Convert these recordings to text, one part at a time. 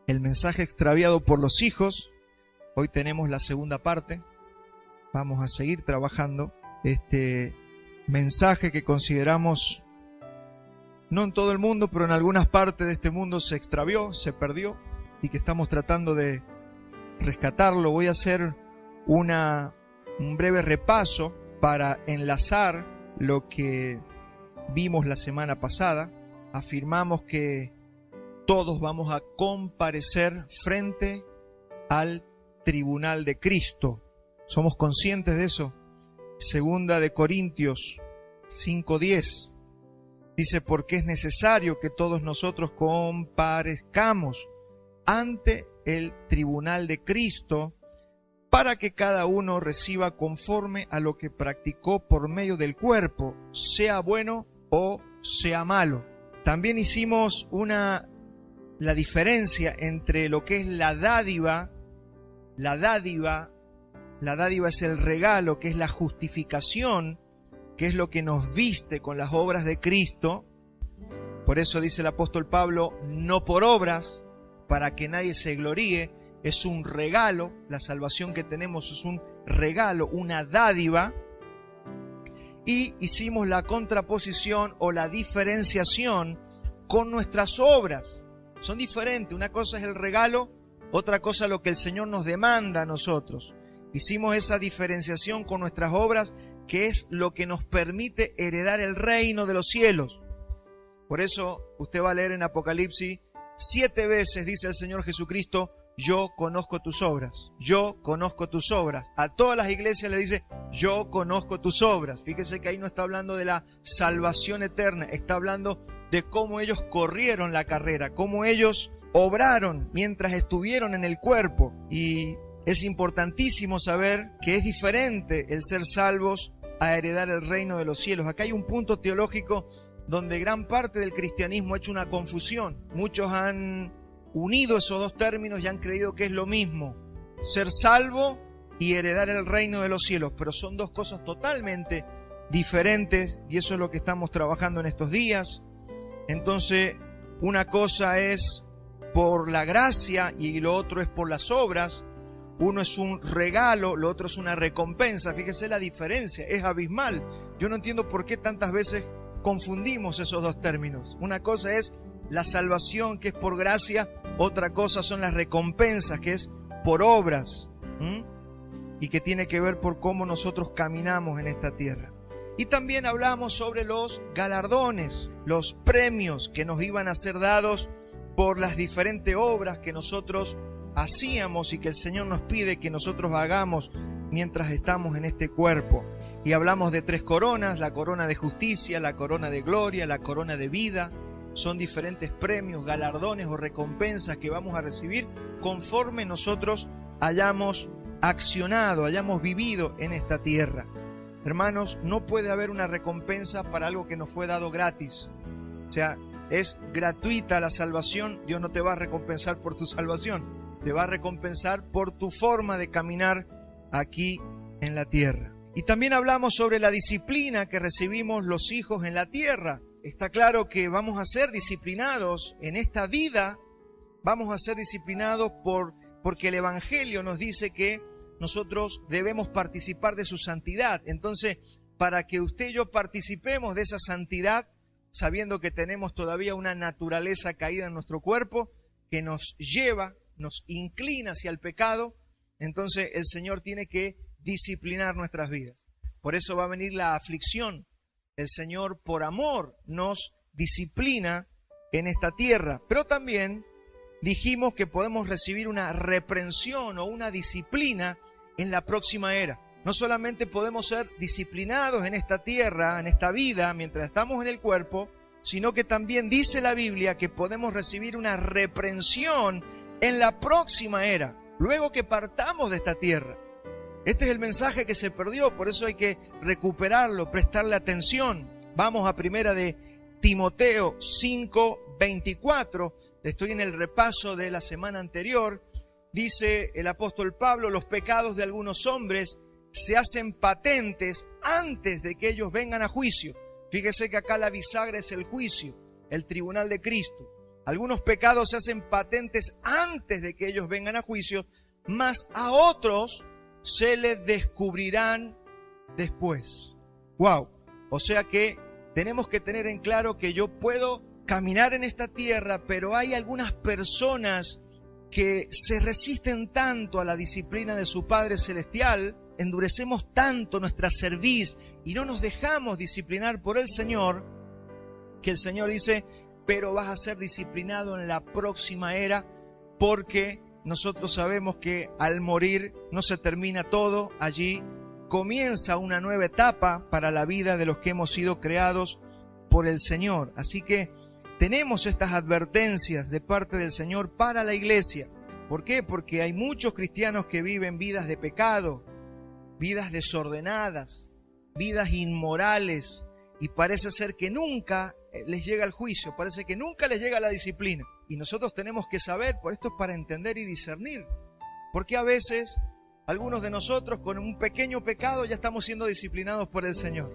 el mensaje extraviado por los hijos. Hoy tenemos la segunda parte. Vamos a seguir trabajando este mensaje que consideramos, no en todo el mundo, pero en algunas partes de este mundo se extravió, se perdió, y que estamos tratando de rescatarlo. Voy a hacer un breve repaso para enlazar lo que vimos la semana pasada. Afirmamos que todos vamos a comparecer frente al tribunal de Cristo. ¿Somos conscientes de eso? Segunda de Corintios 5:10 dice: porque es necesario que todos nosotros comparezcamos ante el tribunal de Cristo, para que cada uno reciba conforme a lo que practicó por medio del cuerpo, sea bueno o sea malo. También hicimos la diferencia entre lo que es la dádiva. La dádiva es el regalo, que es la justificación, que es lo que nos viste con las obras de Cristo. Por eso dice el apóstol Pablo: no por obras, para que nadie se gloríe. Es un regalo, la salvación que tenemos es un regalo, una dádiva. Y hicimos la contraposición o la diferenciación con nuestras obras. Son diferentes, una cosa es el regalo, otra cosa lo que el Señor nos demanda a nosotros. Hicimos esa diferenciación con nuestras obras, que es lo que nos permite heredar el reino de los cielos. Por eso usted va a leer en Apocalipsis 7 veces, dice el Señor Jesucristo: yo conozco tus obras, yo conozco tus obras. A todas las iglesias le dice: yo conozco tus obras. Fíjese que ahí no está hablando de la salvación eterna, está hablando de cómo ellos corrieron la carrera, cómo ellos obraron mientras estuvieron en el cuerpo. Y es importantísimo saber que es diferente el ser salvos a heredar el reino de los cielos. Acá hay un punto teológico donde gran parte del cristianismo ha hecho una confusión. Muchos han unido esos dos términos y han creído que es lo mismo: ser salvo y heredar el reino de los cielos. Pero son dos cosas totalmente diferentes, y eso es lo que estamos trabajando en estos días. Entonces, una cosa es por la gracia y lo otro es por las obras. Uno es un regalo, lo otro es una recompensa. Fíjese la diferencia, es abismal. Yo no entiendo por qué tantas veces confundimos esos dos términos. Una cosa es la salvación, que es por gracia, otra cosa son las recompensas, que es por obras, y que tiene que ver por cómo nosotros caminamos en esta tierra. Y también hablamos sobre los galardones, los premios que nos iban a ser dados por las diferentes obras que nosotros hacíamos y que el Señor nos pide que nosotros hagamos mientras estamos en este cuerpo. Y hablamos de 3 coronas: la corona de justicia, la corona de gloria, la corona de vida. Son diferentes premios, galardones o recompensas que vamos a recibir conforme nosotros hayamos accionado, hayamos vivido en esta tierra. Hermanos, no puede haber una recompensa para algo que nos fue dado gratis. O sea, es gratuita la salvación. Dios no te va a recompensar por tu salvación, te va a recompensar por tu forma de caminar aquí en la tierra. Y también hablamos sobre la disciplina que recibimos los hijos en la tierra. Está claro que vamos a ser disciplinados en esta vida, vamos a ser disciplinados porque el Evangelio nos dice que nosotros debemos participar de su santidad. Entonces, para que usted y yo participemos de esa santidad, sabiendo que tenemos todavía una naturaleza caída en nuestro cuerpo que nos lleva, nos inclina hacia el pecado, entonces el Señor tiene que disciplinar nuestras vidas. Por eso va a venir la aflicción. El Señor, por amor, nos disciplina en esta tierra. Pero también dijimos que podemos recibir una reprensión o una disciplina en la próxima era. No solamente podemos ser disciplinados en esta tierra, en esta vida, mientras estamos en el cuerpo, sino que también dice la Biblia que podemos recibir una reprensión en la próxima era, luego que partamos de esta tierra. Este es el mensaje que se perdió, por eso hay que recuperarlo, prestarle atención. Vamos a primera de Timoteo 5:24. Estoy en el repaso de la semana anterior. Dice el apóstol Pablo: los pecados de algunos hombres se hacen patentes antes de que ellos vengan a juicio. Fíjese que acá la bisagra es el juicio, el tribunal de Cristo. Algunos pecados se hacen patentes antes de que ellos vengan a juicio, mas a otros se les descubrirán después. ¡Wow! O sea que tenemos que tener en claro que yo puedo caminar en esta tierra, pero hay algunas personas que se resisten tanto a la disciplina de su Padre Celestial, endurecemos tanto nuestra cerviz y no nos dejamos disciplinar por el Señor, que el Señor dice, pero vas a ser disciplinado en la próxima era, porque nosotros sabemos que al morir no se termina todo, allí comienza una nueva etapa para la vida de los que hemos sido creados por el Señor. Así que tenemos estas advertencias de parte del Señor para la iglesia. ¿Por qué? Porque hay muchos cristianos que viven vidas de pecado, vidas desordenadas, vidas inmorales, y parece ser que nunca les llega el juicio, parece que nunca les llega la disciplina. Y nosotros tenemos que saber, por esto es para entender y discernir, porque a veces algunos de nosotros con un pequeño pecado ya estamos siendo disciplinados por el Señor.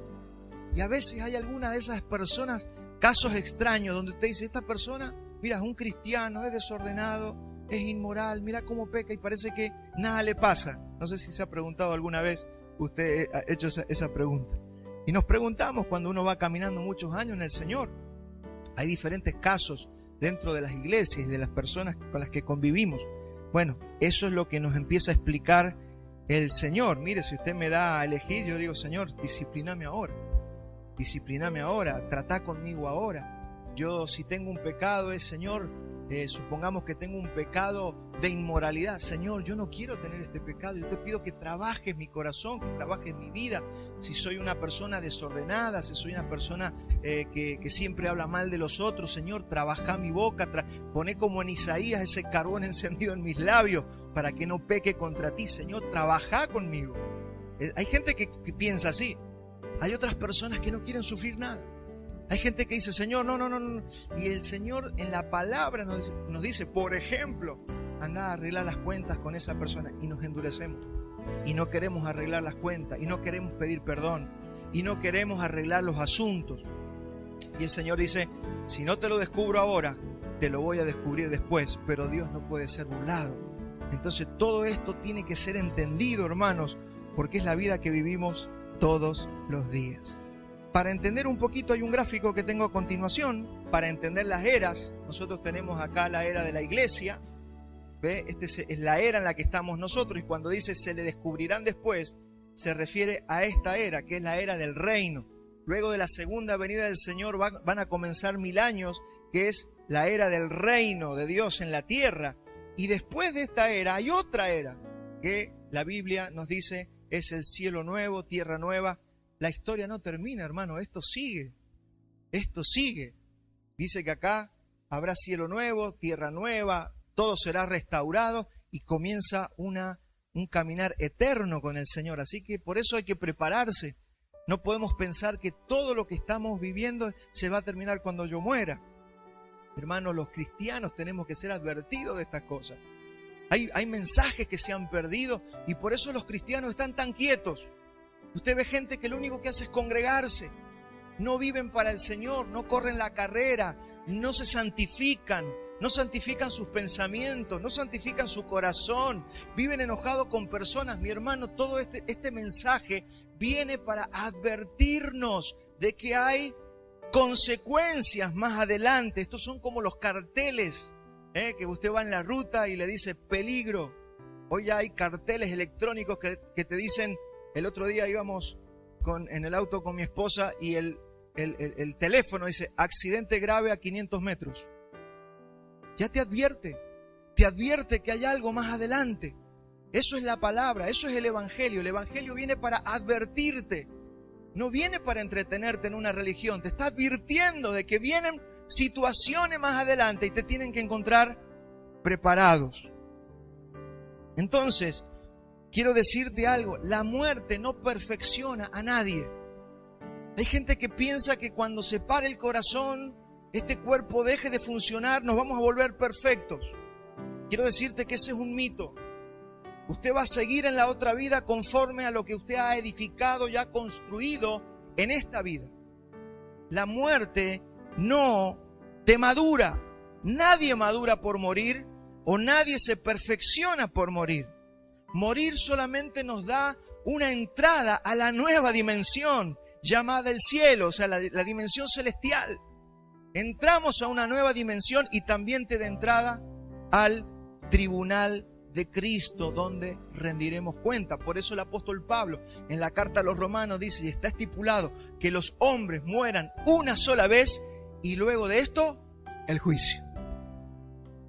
Y a veces hay alguna de esas personas, casos extraños, donde usted dice, esta persona, mira, es un cristiano, es desordenado, es inmoral, mira cómo peca y parece que nada le pasa. No sé si se ha preguntado alguna vez, usted ha hecho esa pregunta. Y nos preguntamos cuando uno va caminando muchos años en el Señor. Hay diferentes casos dentro de las iglesias y de las personas con las que convivimos. Bueno, eso es lo que nos empieza a explicar el Señor. Mire, si usted me da a elegir, yo digo, Señor, disciplíname ahora, trata conmigo ahora. Yo, si tengo un pecado, Señor, supongamos que tengo un pecado de inmoralidad. Señor, yo no quiero tener este pecado. Yo te pido que trabajes mi corazón, que trabajes mi vida. Si soy una persona desordenada, si soy una persona que siempre habla mal de los otros, Señor, trabaja mi boca, poné como en Isaías ese carbón encendido en mis labios para que no peque contra ti. Señor, trabaja conmigo. Hay gente que piensa así. Hay otras personas que no quieren sufrir nada. Hay gente que dice, Señor, no. Y el Señor en la palabra nos dice, por ejemplo, anda a arreglar las cuentas con esa persona, y nos endurecemos. Y no queremos arreglar las cuentas, y no queremos pedir perdón, y no queremos arreglar los asuntos. Y el Señor dice, si no te lo descubro ahora, te lo voy a descubrir después, pero Dios no puede ser burlado. Entonces todo esto tiene que ser entendido, hermanos, porque es la vida que vivimos todos los días. Para entender un poquito hay un gráfico que tengo a continuación, para entender las eras. Nosotros tenemos acá la era de la iglesia, ¿ve? Esta es la era en la que estamos nosotros, y cuando dice se le descubrirán después, se refiere a esta era, que es la era del reino. Luego de la segunda venida del Señor van a comenzar 1000 años, que es la era del reino de Dios en la tierra. Y después de esta era hay otra era, que la Biblia nos dice es el cielo nuevo, tierra nueva. La historia no termina, hermano, esto sigue. Dice que acá habrá cielo nuevo, tierra nueva, todo será restaurado y comienza un caminar eterno con el Señor. Así que por eso hay que prepararse. No podemos pensar que todo lo que estamos viviendo se va a terminar cuando yo muera. Hermanos, los cristianos tenemos que ser advertidos de estas cosas. Hay mensajes que se han perdido y por eso los cristianos están tan quietos. Usted ve gente que lo único que hace es congregarse. No viven para el Señor, no corren la carrera, no se santifican, no santifican sus pensamientos, no santifican su corazón. Viven enojados con personas. Mi hermano, todo este mensaje viene para advertirnos de que hay consecuencias más adelante. Estos son como los carteles, que usted va en la ruta y le dice peligro. Hoy ya hay carteles electrónicos que te dicen. El otro día íbamos en el auto con mi esposa y el teléfono dice accidente grave a 500 metros. Ya te advierte que hay algo más adelante. Eso es la palabra, eso es el Evangelio. El Evangelio viene para advertirte, no viene para entretenerte en una religión. Te está advirtiendo de que vienen situaciones más adelante y te tienen que encontrar preparados. Entonces, quiero decirte algo, la muerte no perfecciona a nadie. Hay gente que piensa que cuando se pare el corazón, este cuerpo deje de funcionar, nos vamos a volver perfectos. Quiero decirte que ese es un mito. Usted va a seguir en la otra vida conforme a lo que usted ha edificado y ha construido en esta vida. La muerte no te madura, Nadie madura por morir o nadie se perfecciona por morir. Morir solamente nos da una entrada a la nueva dimensión llamada el cielo, o sea, la dimensión celestial. Entramos a una nueva dimensión y también te da entrada al tribunal de Cristo, donde rendiremos cuenta. Por eso el apóstol Pablo en la carta a los Romanos dice, y está estipulado, que los hombres mueran una sola vez y luego de esto, el juicio.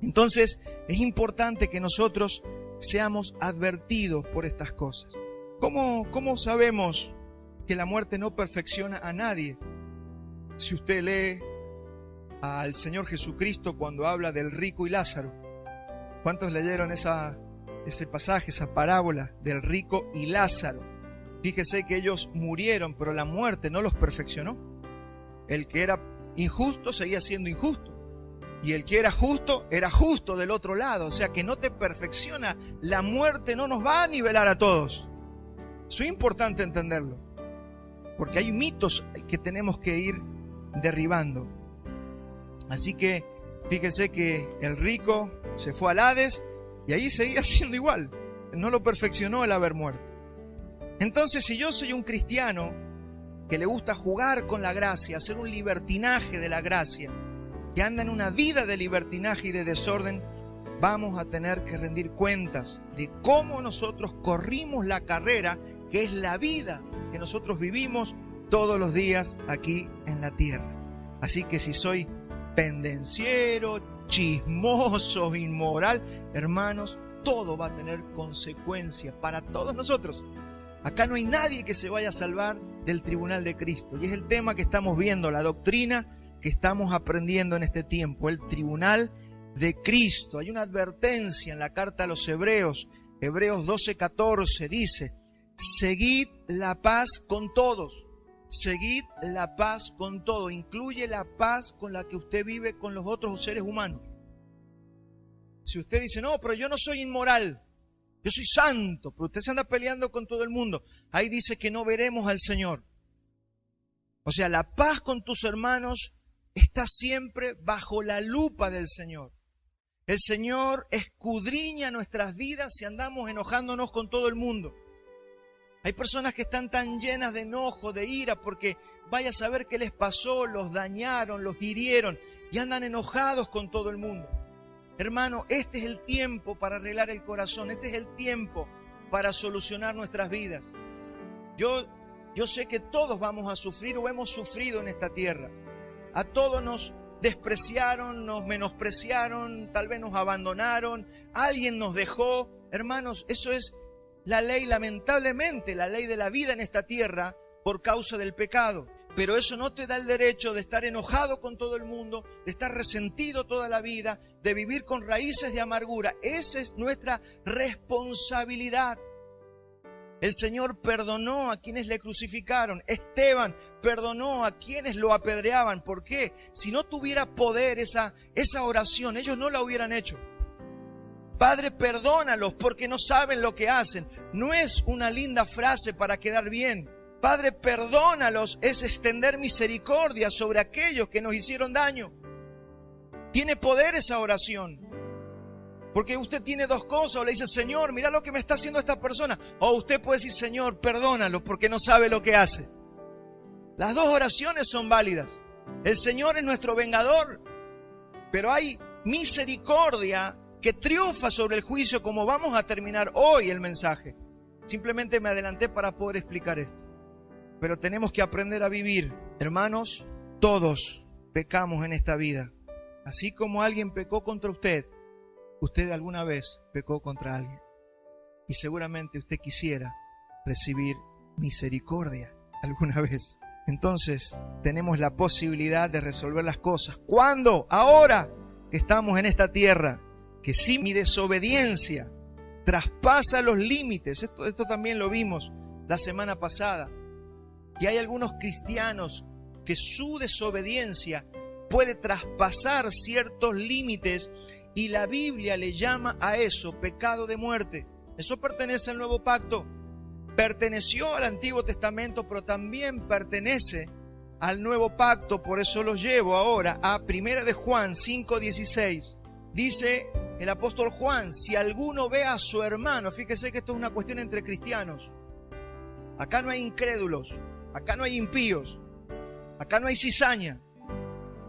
Entonces, es importante que nosotros seamos advertidos por estas cosas. ¿Cómo sabemos que la muerte no perfecciona a nadie? Si usted lee al Señor Jesucristo cuando habla del rico y Lázaro. ¿Cuántos leyeron ese pasaje, esa parábola del rico y Lázaro? Fíjese que ellos murieron, pero la muerte no los perfeccionó. El que era injusto seguía siendo injusto. Y el que era justo del otro lado. O sea que no te perfecciona. La muerte no nos va a nivelar a todos. Eso es importante entenderlo. Porque hay mitos que tenemos que ir derribando. Así que fíjese que el rico se fue al Hades y ahí seguía siendo igual. No lo perfeccionó el haber muerto. Entonces, si yo soy un cristiano que le gusta jugar con la gracia, hacer un libertinaje de la gracia, que anda en una vida de libertinaje y de desorden, vamos a tener que rendir cuentas de cómo nosotros corrimos la carrera, que es la vida que nosotros vivimos todos los días aquí en la tierra. Así que si soy pendenciero, chismoso, inmoral, hermanos, todo va a tener consecuencias para todos nosotros. Acá no hay nadie que se vaya a salvar del tribunal de Cristo. Y es el tema que estamos viendo, la doctrina que estamos aprendiendo en este tiempo, el tribunal de Cristo. Hay una advertencia en la carta a los Hebreos, Hebreos 12:14, dice: seguid la paz con todos. Seguid la paz con todo. Incluye la paz con la que usted vive con los otros seres humanos. Si usted dice, no, pero yo no soy inmoral, yo soy santo, pero usted se anda peleando con todo el mundo, ahí dice que no veremos al Señor. O sea, la paz con tus hermanos está siempre bajo la lupa del Señor. El Señor escudriña nuestras vidas si andamos enojándonos con todo el mundo. Hay personas que están tan llenas de enojo, de ira, porque vaya a saber qué les pasó, los dañaron, los hirieron y andan enojados con todo el mundo. Hermano, este es el tiempo para arreglar el corazón, este es el tiempo para solucionar nuestras vidas. Yo sé que todos vamos a sufrir o hemos sufrido en esta tierra. A todos nos despreciaron, nos menospreciaron, tal vez nos abandonaron, alguien nos dejó. Hermanos, eso es la ley, lamentablemente, la ley de la vida en esta tierra por causa del pecado. Pero eso no te da el derecho de estar enojado con todo el mundo, de estar resentido toda la vida, de vivir con raíces de amargura. Esa es nuestra responsabilidad. El Señor perdonó a quienes le crucificaron. Esteban perdonó a quienes lo apedreaban. ¿Por qué? Si no tuviera poder esa oración, ellos no la hubieran hecho. Padre, perdónalos porque no saben lo que hacen. No es una linda frase para quedar bien. Padre, perdónalos es extender misericordia sobre aquellos que nos hicieron daño. Tiene poder esa oración. Porque usted tiene dos cosas, o le dice, Señor, mira lo que me está haciendo esta persona. O usted puede decir, Señor, perdónalo porque no sabe lo que hace. Las dos oraciones son válidas. El Señor es nuestro vengador, pero hay misericordia que triunfa sobre el juicio, como vamos a terminar hoy el mensaje. Simplemente me adelanté para poder explicar esto. Pero tenemos que aprender a vivir. Hermanos, todos pecamos en esta vida. Así como alguien pecó contra usted, usted alguna vez pecó contra alguien. Y seguramente usted quisiera recibir misericordia alguna vez. Entonces, tenemos la posibilidad de resolver las cosas. ¿Cuándo? Ahora que estamos en esta tierra. Que si mi desobediencia traspasa los límites, esto también lo vimos la semana pasada, que hay algunos cristianos que su desobediencia puede traspasar ciertos límites y la Biblia le llama a eso pecado de muerte. Eso pertenece al Nuevo Pacto, perteneció al Antiguo Testamento, pero también pertenece al nuevo pacto, por eso los llevo ahora a 1 de Juan 5:16. Dice el apóstol Juan, si alguno ve a su hermano, fíjese que esto es una cuestión entre cristianos. Acá no hay incrédulos, acá no hay impíos, acá no hay cizaña.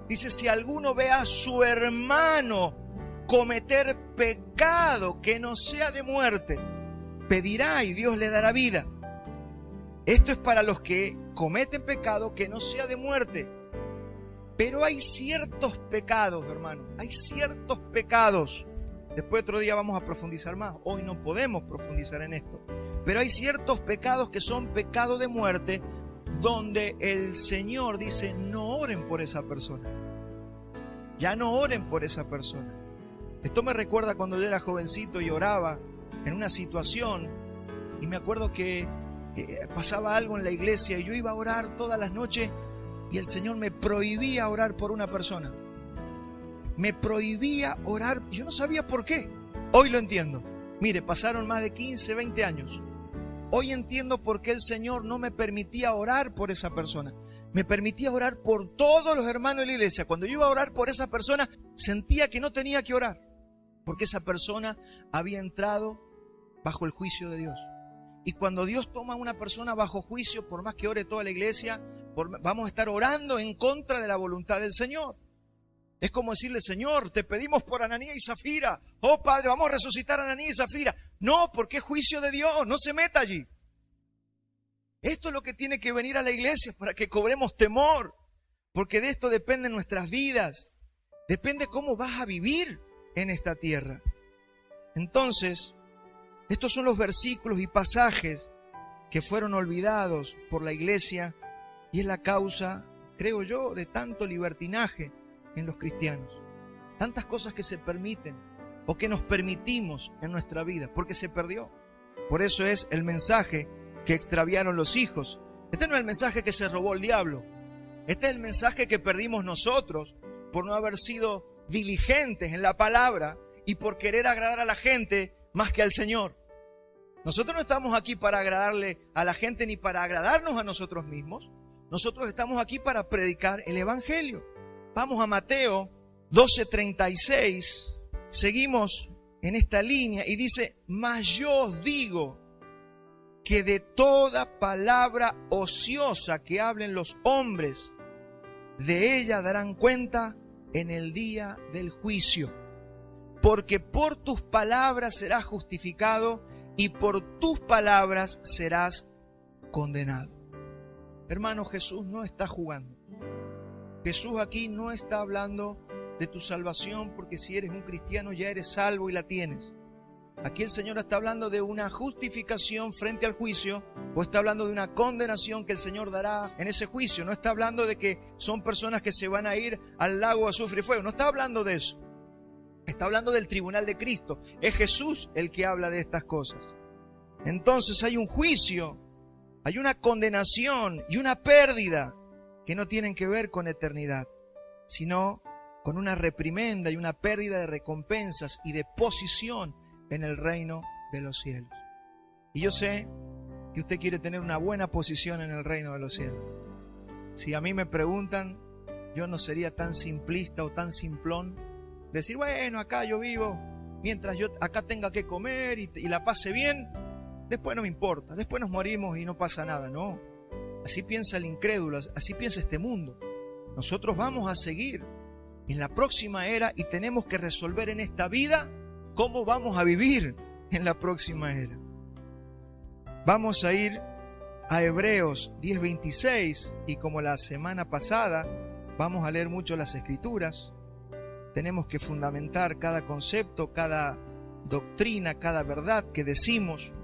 Dice, si alguno ve a su hermano cometer pecado que no sea de muerte, pedirá y Dios le dará vida. Esto es para los que cometen pecado que no sea de muerte. Pero hay ciertos pecados, hermano, hay ciertos pecados. Después otro día vamos a profundizar más. Hoy no podemos profundizar en esto. Pero hay ciertos pecados que son pecados de muerte, donde el Señor dice, no oren por esa persona. Ya no oren por esa persona. Esto me recuerda cuando yo era jovencito y oraba en una situación, y me acuerdo que pasaba algo en la iglesia y yo iba a orar todas las noches y el Señor me prohibía orar por una persona. Me prohibía orar, yo no sabía por qué. Hoy lo entiendo. Mire, pasaron más de 15, 20 años. Hoy entiendo por qué el Señor no me permitía orar por esa persona. Me permitía orar por todos los hermanos de la iglesia. Cuando yo iba a orar por esa persona, sentía que no tenía que orar, porque esa persona había entrado bajo el juicio de Dios. Y cuando Dios toma a una persona bajo juicio, por más que ore toda la iglesia, vamos a estar orando en contra de la voluntad del Señor. Es como decirle, Señor, te pedimos por Ananías y Zafira. Oh Padre, vamos a resucitar a Ananías y Zafira. No, porque es juicio de Dios, no se meta allí. Esto es lo que tiene que venir a la iglesia para que cobremos temor, porque de esto dependen nuestras vidas. Depende cómo vas a vivir en esta tierra. Entonces, estos son los versículos y pasajes que fueron olvidados por la iglesia y es la causa, creo yo, de tanto libertinaje en los cristianos. Tantas cosas que se permiten o que nos permitimos en nuestra vida porque se perdió. Por eso es el mensaje que extraviaron los hijos. Este no es el mensaje que se robó el diablo. Este es el mensaje que perdimos nosotros por no haber sido diligentes en la palabra y por querer agradar a la gente más que al Señor. Nosotros no estamos aquí para agradarle a la gente ni para agradarnos a nosotros mismos. Nosotros estamos aquí para predicar el Evangelio. Vamos a Mateo 12:36. Seguimos en esta línea y dice, mas yo os digo que de toda palabra ociosa que hablen los hombres, de ella darán cuenta en el día del juicio. Porque por tus palabras serás justificado y por tus palabras serás condenado. Hermano, Jesús no está jugando. Jesús aquí no está hablando de tu salvación, porque si eres un cristiano ya eres salvo y la tienes. Aquí el Señor está hablando de una justificación frente al juicio, o está hablando de una condenación que el Señor dará en ese juicio. No está hablando de que son personas que se van a ir al lago de azufre y fuego. No está hablando de eso. Está hablando del tribunal de Cristo. Es Jesús el que habla de estas cosas. Entonces hay un juicio, hay una condenación y una pérdida que no tienen que ver con eternidad, sino con una reprimenda y una pérdida de recompensas y de posición en el reino de los cielos. Y yo sé que usted quiere tener una buena posición en el reino de los cielos. Si a mí me preguntan, yo no sería tan simplista o tan simplón, decir, bueno, acá yo vivo, mientras yo acá tenga que comer y la pase bien, después no me importa, después nos morimos y no pasa nada. No, así piensa el incrédulo, así piensa este mundo. Nosotros vamos a seguir en la próxima era y tenemos que resolver en esta vida cómo vamos a vivir en la próxima era. Vamos a ir a Hebreos 10:26 y como la semana pasada vamos a leer mucho las Escrituras. Tenemos que fundamentar cada concepto, cada doctrina, cada verdad que decimos.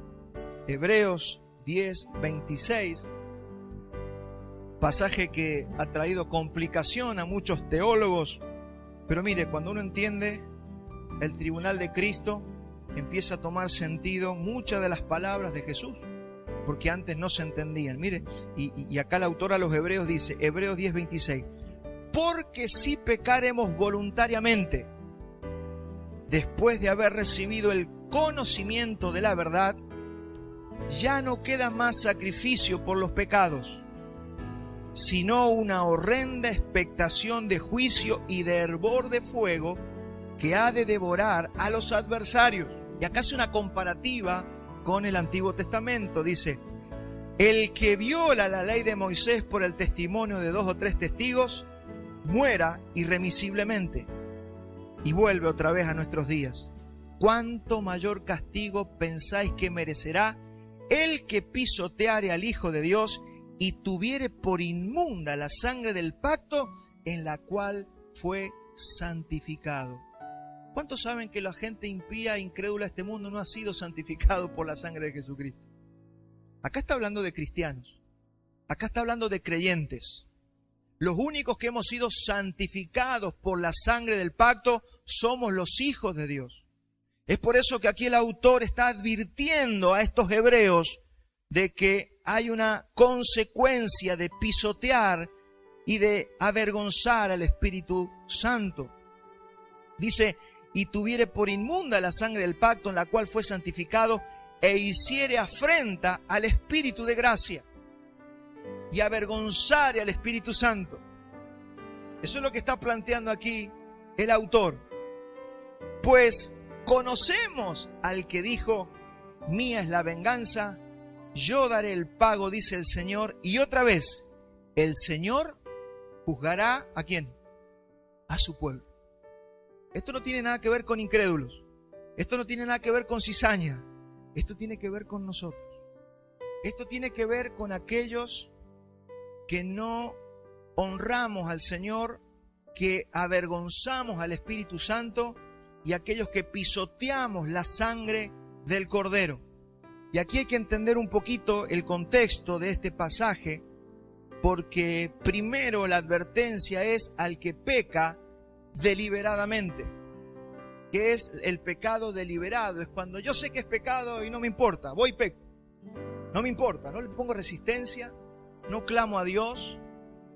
Hebreos 10:26, pasaje que ha traído complicación a muchos teólogos, pero mire, cuando uno entiende el tribunal de Cristo, empieza a tomar sentido muchas de las palabras de Jesús, porque antes no se entendían. Mire, y acá el autor a los Hebreos dice, Hebreos 10:26, porque si pecaremos voluntariamente, después de haber recibido el conocimiento de la verdad, ya no queda más sacrificio por los pecados, sino una horrenda expectación de juicio y de hervor de fuego que ha de devorar a los adversarios. Y acá hace una comparativa con el Antiguo Testamento. Dice, el que viola la ley de Moisés por el testimonio de 2 o 3 testigos, muera irremisiblemente. Y vuelve otra vez a nuestros días. ¿Cuánto mayor castigo pensáis que merecerá el que pisoteare al Hijo de Dios y tuviere por inmunda la sangre del pacto en la cual fue santificado? ¿Cuántos saben que la gente impía e incrédula de este mundo no ha sido santificado por la sangre de Jesucristo? Acá está hablando de cristianos. Acá está hablando de creyentes. Los únicos que hemos sido santificados por la sangre del pacto somos los hijos de Dios. Es por eso que aquí el autor está advirtiendo a estos hebreos de que hay una consecuencia de pisotear y de avergonzar al Espíritu Santo. Dice, y tuviere por inmunda la sangre del pacto en la cual fue santificado e hiciere afrenta al Espíritu de gracia y avergonzare al Espíritu Santo. Eso es lo que está planteando aquí el autor. Pues conocemos al que dijo, mía es la venganza, yo daré el pago, dice el Señor. Y otra vez, el Señor juzgará ¿a quién? A su pueblo. Esto no tiene nada que ver con incrédulos. Esto no tiene nada que ver con cizaña. Esto tiene que ver con nosotros. Esto tiene que ver con aquellos que no honramos al Señor, que avergonzamos al Espíritu Santo y aquellos que pisoteamos la sangre del Cordero. Y aquí hay que entender un poquito el contexto de este pasaje, porque primero la advertencia es al que peca deliberadamente. ¿Qué es el pecado deliberado? Es cuando yo sé que es pecado y no me importa, voy y peco. No me importa, no le pongo resistencia, no clamo a Dios,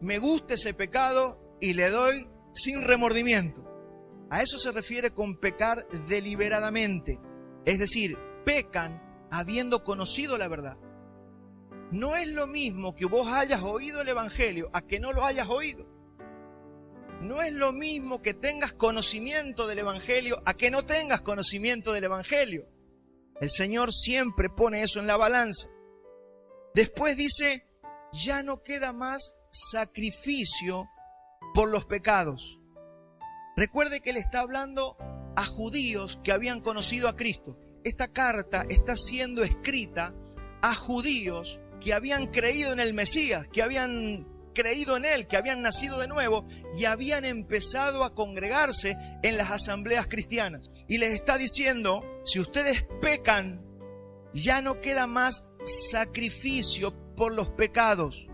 me gusta ese pecado y le doy sin remordimiento. A eso se refiere con pecar deliberadamente. Es decir, pecan habiendo conocido la verdad. No es lo mismo que vos hayas oído el Evangelio a que no lo hayas oído. No es lo mismo que tengas conocimiento del Evangelio a que no tengas conocimiento del Evangelio. El Señor siempre pone eso en la balanza. Después dice, ya no queda más sacrificio por los pecados. Recuerde que le está hablando a judíos que habían conocido a Cristo. Esta carta está siendo escrita a judíos que habían creído en el Mesías, que habían creído en Él, que habían nacido de nuevo y habían empezado a congregarse en las asambleas cristianas. Y les está diciendo, si ustedes pecan, ya no queda más sacrificio por los pecados.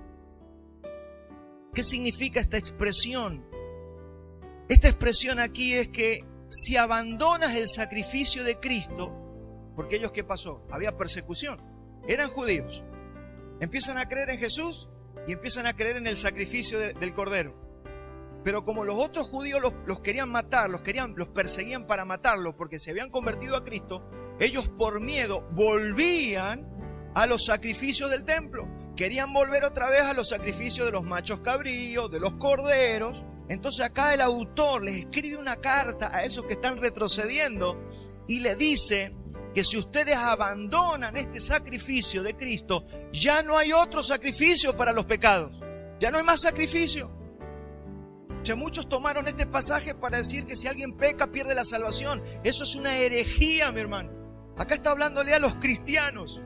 ¿Qué significa esta expresión? Esta expresión aquí es que si abandonas el sacrificio de Cristo, porque ellos, ¿qué pasó? Había persecución. Eran judíos. Empiezan a creer en Jesús y empiezan a creer en el sacrificio del Cordero. Pero como los otros judíos los querían matar, los perseguían para matarlos porque se habían convertido a Cristo, ellos por miedo volvían a los sacrificios del templo. Querían volver otra vez a los sacrificios de los machos cabríos, de los corderos. Entonces acá el autor les escribe una carta a esos que están retrocediendo y le dice que si ustedes abandonan este sacrificio de Cristo, ya no hay otro sacrificio para los pecados. Ya no hay más sacrificio. Ya muchos tomaron este pasaje para decir que si alguien peca pierde la salvación. Eso es una herejía, mi hermano. Acá está hablándole a los cristianos,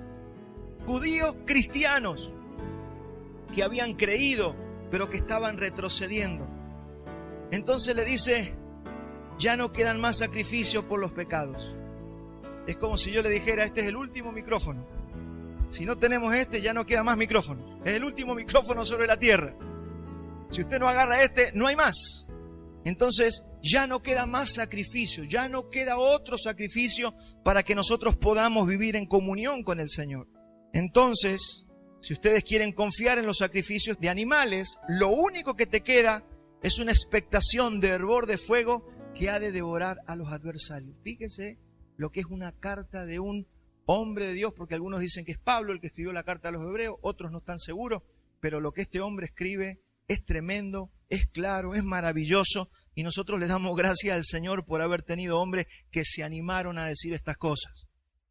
judíos cristianos, que habían creído, pero que estaban retrocediendo. Entonces le dice, ya no quedan más sacrificios por los pecados. Es como si yo le dijera, este es el último micrófono. Si no tenemos este, ya no queda más micrófono. Es el último micrófono sobre la tierra. Si usted no agarra este, no hay más. Entonces, ya no queda más sacrificio, ya no queda otro sacrificio para que nosotros podamos vivir en comunión con el Señor. Entonces, si ustedes quieren confiar en los sacrificios de animales, lo único que te queda es una expectación de hervor de fuego que ha de devorar a los adversarios. Fíjese lo que es una carta de un hombre de Dios, porque algunos dicen que es Pablo el que escribió la carta a los hebreos, otros no están seguros, pero lo que este hombre escribe es tremendo, es claro, es maravilloso, y nosotros le damos gracias al Señor por haber tenido hombres que se animaron a decir estas cosas.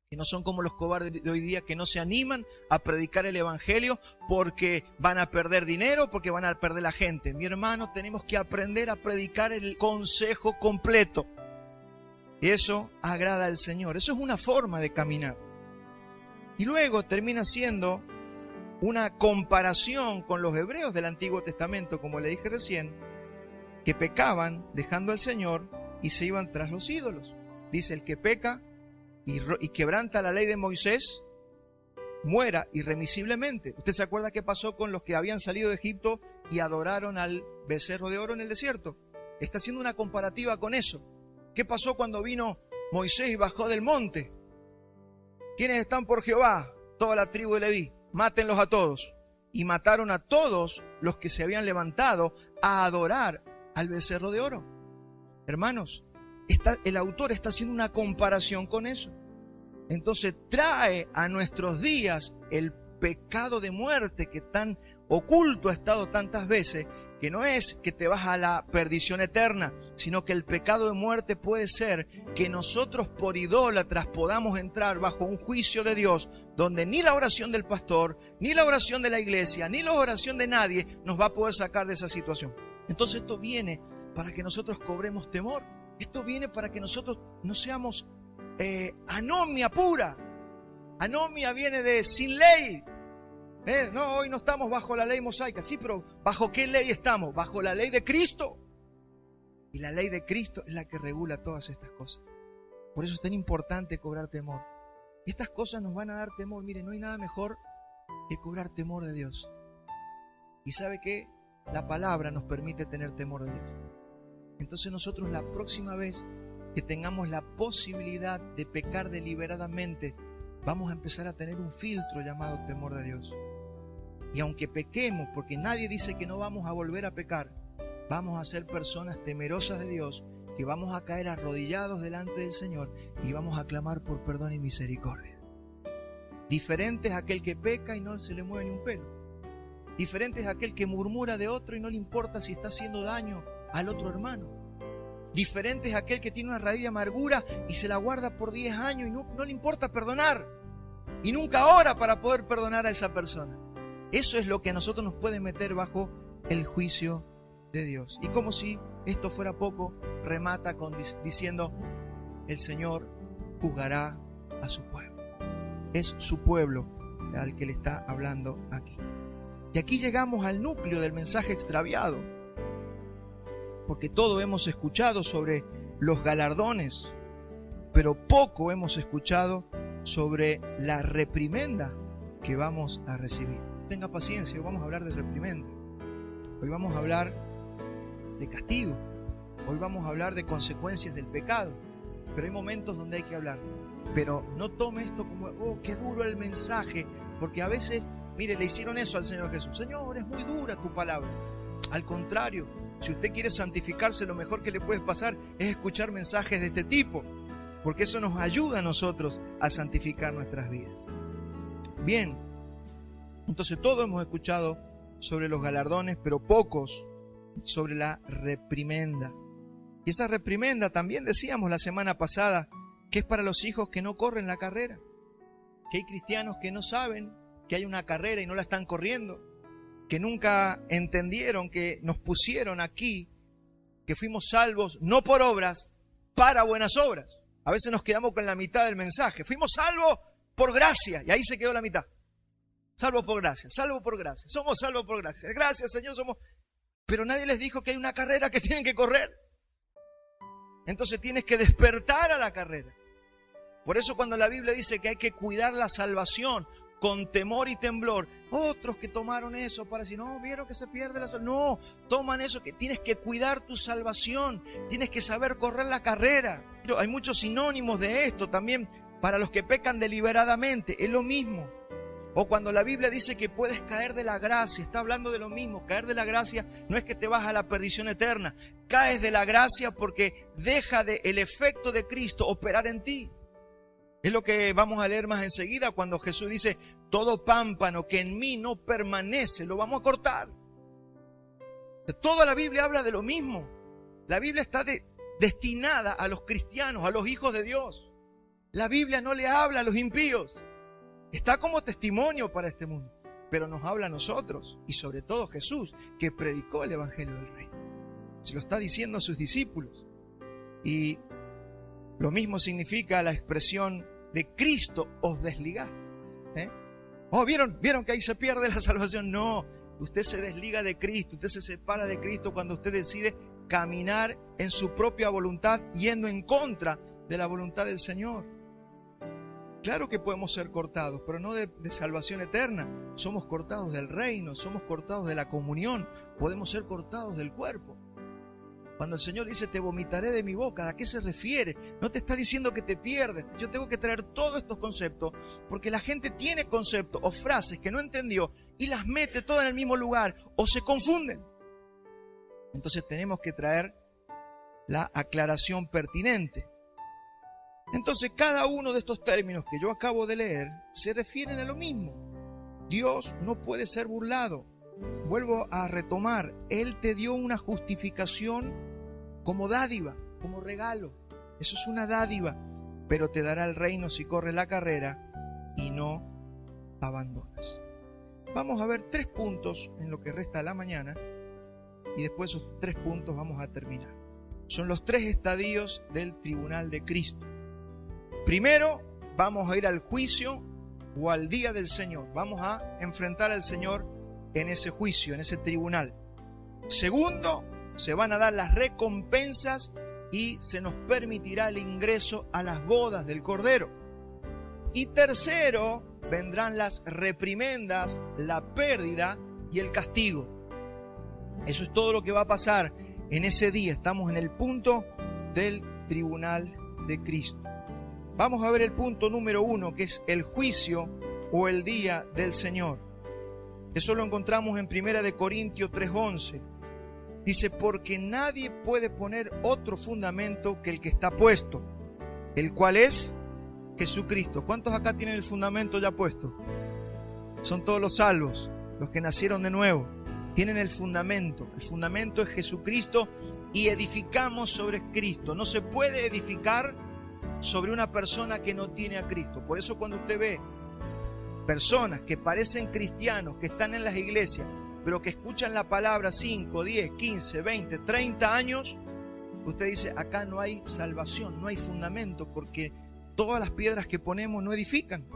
Que no son como los cobardes de hoy día que no se animan a predicar el evangelio porque van a perder dinero, porque van a perder la gente. Mi hermano, tenemos que aprender a predicar el consejo completo. Y eso agrada al Señor. Eso es una forma de caminar. Y luego termina siendo una comparación con los hebreos del Antiguo Testamento, como le dije recién, que pecaban dejando al Señor y se iban tras los ídolos. Dice, el que peca y quebranta la ley de Moisés, muera irremisiblemente. ¿Usted se acuerda qué pasó con los que habían salido de Egipto y adoraron al becerro de oro en el desierto? Está haciendo una comparativa con eso. ¿Qué pasó cuando vino Moisés y bajó del monte? ¿Quiénes están por Jehová? Toda la tribu de Leví. Mátenlos a todos. Y mataron a todos los que se habían levantado a adorar al becerro de oro. Hermanos, el autor está haciendo una comparación con eso. Entonces trae a nuestros días el pecado de muerte que tan oculto ha estado tantas veces, que no es que te vas a la perdición eterna, sino que el pecado de muerte puede ser que nosotros por idólatras podamos entrar bajo un juicio de Dios, donde ni la oración del pastor, ni la oración de la iglesia, ni la oración de nadie nos va a poder sacar de esa situación. Entonces esto viene para que nosotros cobremos temor. Esto viene para que nosotros no seamos anomia pura. Anomia viene de sin ley. No, hoy no estamos bajo la ley mosaica. Sí, pero ¿bajo qué ley estamos? Bajo la ley de Cristo. Y la ley de Cristo es la que regula todas estas cosas. Por eso es tan importante cobrar temor. Estas cosas nos van a dar temor. Mire, no hay nada mejor que cobrar temor de Dios. ¿Y sabe qué? La palabra nos permite tener temor de Dios. Entonces nosotros la próxima vez que tengamos la posibilidad de pecar deliberadamente, vamos a empezar a tener un filtro llamado temor de Dios. Y aunque pequemos, porque nadie dice que no vamos a volver a pecar, vamos a ser personas temerosas de Dios, que vamos a caer arrodillados delante del Señor y vamos a clamar por perdón y misericordia. Diferente es aquel que peca y no se le mueve ni un pelo. Diferente es aquel que murmura de otro y no le importa si está haciendo daño al otro hermano. Diferente es aquel que tiene una raíz de amargura y se la guarda por 10 años y no le importa perdonar. Y nunca ora para poder perdonar a esa persona. Eso es lo que a nosotros nos puede meter bajo el juicio de Dios. Y como si esto fuera poco, remata diciendo, el Señor juzgará a su pueblo. Es su pueblo al que le está hablando aquí. Y aquí llegamos al núcleo del mensaje extraviado. Porque todo hemos escuchado sobre los galardones, pero poco hemos escuchado sobre la reprimenda que vamos a recibir. Tenga paciencia, hoy vamos a hablar de reprimenda. Hoy vamos a hablar de castigo. Hoy vamos a hablar de consecuencias del pecado. Pero hay momentos donde hay que hablar. Pero no tome esto como, oh, qué duro el mensaje. Porque a veces, mire, le hicieron eso al Señor Jesús. Señor, es muy dura tu palabra. Al contrario, si usted quiere santificarse, lo mejor que le puede pasar es escuchar mensajes de este tipo. Porque eso nos ayuda a nosotros a santificar nuestras vidas. Bien, entonces todos hemos escuchado sobre los galardones, pero pocos sobre la reprimenda. Y esa reprimenda también decíamos la semana pasada que es para los hijos que no corren la carrera. Que hay cristianos que no saben que hay una carrera y no la están corriendo. Que nunca entendieron que nos pusieron aquí, que fuimos salvos no por obras, para buenas obras. A veces nos quedamos con la mitad del mensaje. Fuimos salvos por gracia, y ahí se quedó la mitad. Salvos por gracia, salvos por gracia. Somos salvos por gracia. Gracias, Señor, somos... Pero nadie les dijo que hay una carrera que tienen que correr. Entonces tienes que despertar a la carrera. Por eso cuando la Biblia dice que hay que cuidar la salvación con temor y temblor, otros que tomaron eso para decir, no, vieron que se pierde la salvación. No, toman eso, que tienes que cuidar tu salvación, tienes que saber correr la carrera. Hay muchos sinónimos de esto también para los que pecan deliberadamente, es lo mismo. O cuando la Biblia dice que puedes caer de la gracia, está hablando de lo mismo. Caer de la gracia no es que te vas a la perdición eterna, caes de la gracia porque deja el efecto de Cristo operar en ti. Es lo que vamos a leer más enseguida cuando Jesús dice, todo pámpano que en mí no permanece, lo vamos a cortar. Toda la Biblia habla de lo mismo. La Biblia está destinada a los cristianos, a los hijos de Dios. La Biblia no le habla a los impíos. Está como testimonio para este mundo, pero nos habla a nosotros y sobre todo Jesús, que predicó el Evangelio del Reino. Se lo está diciendo a sus discípulos. Y lo mismo significa la expresión de Cristo os desligaste. Oh, ¿vieron que ahí se pierde la salvación? No, usted se desliga de Cristo, usted se separa de Cristo cuando usted decide caminar en su propia voluntad, yendo en contra de la voluntad del Señor. Claro que podemos ser cortados, pero no de salvación eterna. Somos cortados del reino, somos cortados de la comunión, podemos ser cortados del cuerpo. Cuando el Señor dice, te vomitaré de mi boca, ¿a qué se refiere? No te está diciendo que te pierdes. Yo tengo que traer todos estos conceptos, porque la gente tiene conceptos o frases que no entendió y las mete todas en el mismo lugar o se confunden. Entonces tenemos que traer la aclaración pertinente. Entonces cada uno de estos términos que yo acabo de leer se refieren a lo mismo. Dios no puede ser burlado. Vuelvo a retomar, Él te dio una justificación como dádiva, como regalo. Eso es una dádiva, pero te dará el reino si corres la carrera y no abandonas. Vamos a ver 3 puntos en lo que resta de la mañana y después esos 3 puntos vamos a terminar. Son los 3 estadios del tribunal de Cristo. Primero, vamos a ir al juicio o al día del Señor. Vamos a enfrentar al Señor en ese juicio, en ese tribunal. Segundo, se van a dar las recompensas y se nos permitirá el ingreso a las bodas del Cordero. Y tercero, vendrán las reprimendas, la pérdida y el castigo. Eso es todo lo que va a pasar en ese día. Estamos en el punto del tribunal de Cristo. Vamos a ver el punto número 1, que es el juicio o el día del Señor. Eso lo encontramos en 1 Corintios 3:11. Dice, porque nadie puede poner otro fundamento que el que está puesto, el cual es Jesucristo. ¿Cuántos acá tienen el fundamento ya puesto? Son todos los salvos, los que nacieron de nuevo. Tienen el fundamento. El fundamento es Jesucristo y edificamos sobre Cristo. No se puede edificar sobre una persona que no tiene a Cristo. Por eso cuando usted ve personas que parecen cristianos, que están en las iglesias, pero que escuchan la palabra 5, 10, 15, 20, 30 años, usted dice, acá no hay salvación, no hay fundamento, porque todas las piedras que ponemos no edifican.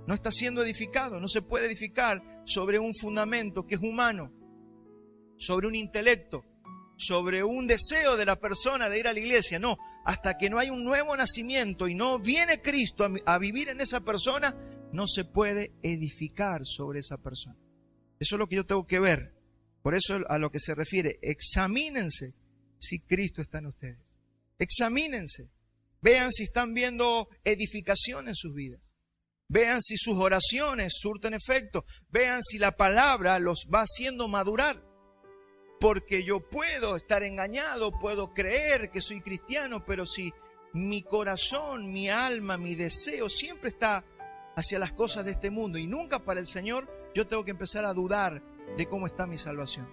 No está siendo edificado, no se puede edificar sobre un fundamento que es humano, sobre un intelecto, sobre un deseo de la persona de ir a la iglesia. No, hasta que no hay un nuevo nacimiento y no viene Cristo a vivir en esa persona, no se puede edificar sobre esa persona. Eso es lo que yo tengo que ver. Por eso a lo que se refiere, examínense si Cristo está en ustedes. Examínense. Vean si están viendo edificación en sus vidas. Vean si sus oraciones surten efecto. Vean si la palabra los va haciendo madurar. Porque yo puedo estar engañado, puedo creer que soy cristiano, pero si mi corazón, mi alma, mi deseo siempre está hacia las cosas de este mundo y nunca para el Señor, yo tengo que empezar a dudar de cómo está mi salvación.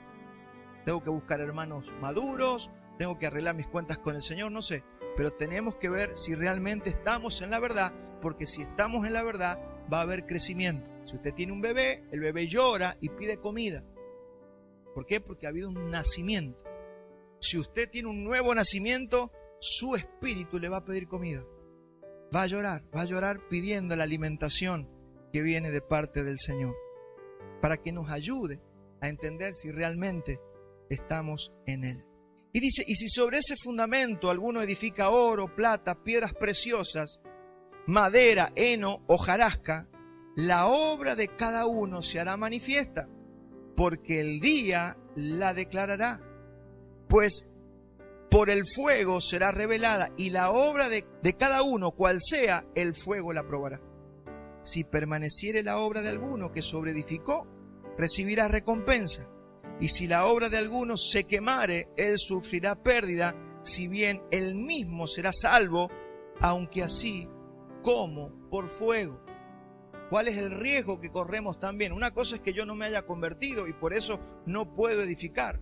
Tengo que buscar hermanos maduros, tengo que arreglar mis cuentas con el Señor, no sé. Pero tenemos que ver si realmente estamos en la verdad, porque si estamos en la verdad va a haber crecimiento. Si usted tiene un bebé, el bebé llora y pide comida. ¿Por qué? Porque ha habido un nacimiento. Si usted tiene un nuevo nacimiento, su espíritu le va a pedir comida. Va a llorar pidiendo la alimentación que viene de parte del Señor, para que nos ayude a entender si realmente estamos en Él. Y dice, y si sobre ese fundamento alguno edifica oro, plata, piedras preciosas, madera, heno, hojarasca, la obra de cada uno se hará manifiesta, porque el día la declarará. Pues por el fuego será revelada, y la obra de cada uno, cual sea, el fuego la probará. Si permaneciere la obra de alguno que sobreedificó, recibirá recompensa. Y si la obra de alguno se quemare, él sufrirá pérdida, si bien él mismo será salvo, aunque así como por fuego. ¿Cuál es el riesgo que corremos también? Una cosa es que yo no me haya convertido y por eso no puedo edificar.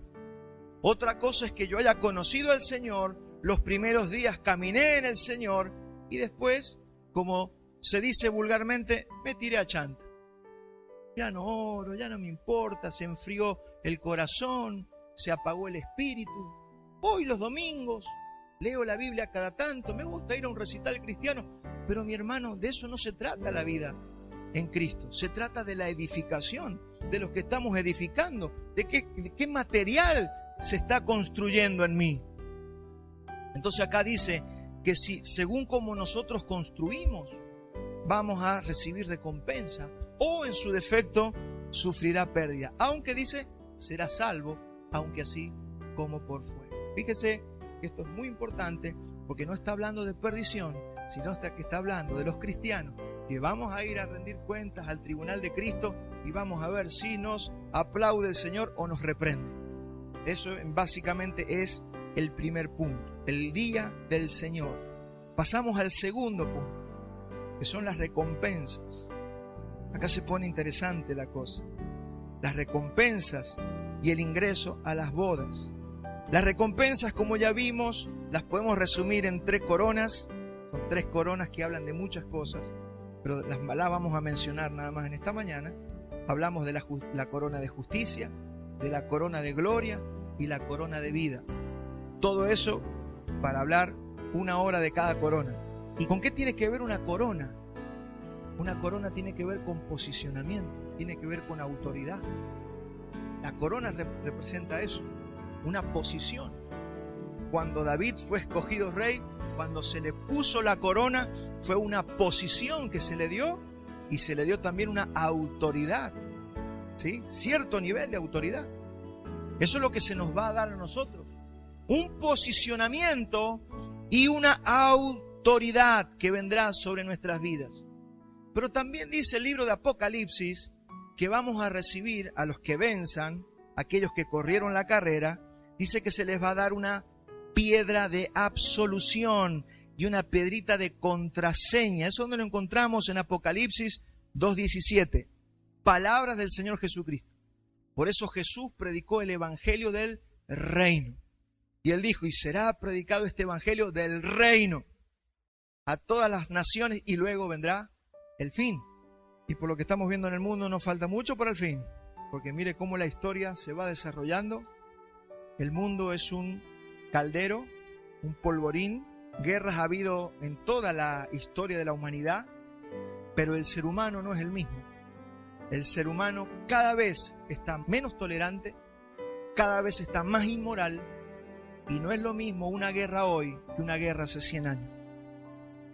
Otra cosa es que yo haya conocido al Señor, los primeros días caminé en el Señor y después, como se dice vulgarmente, me tiré a chanta. Ya no oro, ya no me importa, se enfrió el corazón, se apagó el espíritu. Hoy los domingos leo la Biblia cada tanto, me gusta ir a un recital cristiano, pero mi hermano, de eso no se trata la vida en Cristo. Se trata de la edificación, de los que estamos edificando, de qué material se está construyendo en mí. Entonces acá dice que si según como nosotros construimos, vamos a recibir recompensa o en su defecto sufrirá pérdida. Aunque dice, será salvo, aunque así como por fuera. Fíjese que esto es muy importante porque no está hablando de perdición, sino que está hablando de los cristianos que vamos a ir a rendir cuentas al tribunal de Cristo y vamos a ver si nos aplaude el Señor o nos reprende. Eso básicamente es el primer punto, el día del Señor. Pasamos al segundo punto, que son las recompensas. Acá se pone interesante la cosa. Las recompensas y el ingreso a las bodas. Las recompensas, como ya vimos, las podemos resumir en 3 coronas. Son 3 coronas que hablan de muchas cosas, pero las vamos a mencionar nada más en esta mañana. Hablamos de la corona de justicia, de la corona de gloria y la corona de vida. Todo eso para hablar 1 hora de cada corona. ¿Y con qué tiene que ver una corona? Una corona tiene que ver con posicionamiento, tiene que ver con autoridad. La corona representa eso, una posición. Cuando David fue escogido rey, cuando se le puso la corona, fue una posición que se le dio y se le dio también una autoridad, ¿sí? Cierto nivel de autoridad. Eso es lo que se nos va a dar a nosotros. Un posicionamiento y una autoridad que vendrá sobre nuestras vidas. Pero también dice el libro de Apocalipsis que vamos a recibir a los que venzan, aquellos que corrieron la carrera. Dice que se les va a dar una piedra de absolución y una piedrita de contraseña. Eso es donde lo encontramos en Apocalipsis 2:17. Palabras del Señor Jesucristo. Por eso Jesús predicó el evangelio del reino. Y él dijo, y será predicado este evangelio del reino a todas las naciones y luego vendrá el fin. Y por lo que estamos viendo en el mundo no falta mucho para el fin. Porque mire cómo la historia se va desarrollando. El mundo es un caldero, un polvorín. Guerras ha habido en toda la historia de la humanidad, pero el ser humano no es el mismo. El ser humano cada vez está menos tolerante, cada vez está más inmoral, y no es lo mismo una guerra hoy que una guerra hace 100 años.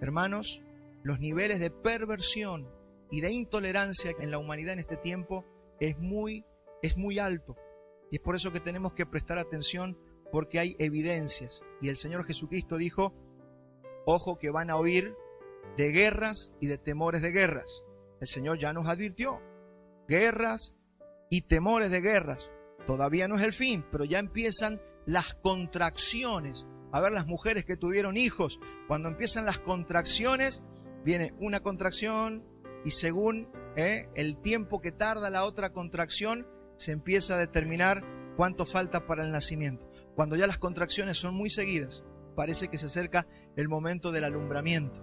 Hermanos, los niveles de perversión y de intolerancia en la humanidad en este tiempo es muy alto. Y es por eso que tenemos que prestar atención, porque hay evidencias. Y el Señor Jesucristo dijo, ojo que van a oír de guerras y de temores de guerras. El Señor ya nos advirtió, guerras y temores de guerras. Todavía no es el fin, pero ya empiezan las contracciones. A ver, las mujeres que tuvieron hijos, cuando empiezan las contracciones, viene una contracción y según el tiempo que tarda la otra contracción, se empieza a determinar cuánto falta para el nacimiento. Cuando ya las contracciones son muy seguidas, parece que se acerca el momento del alumbramiento.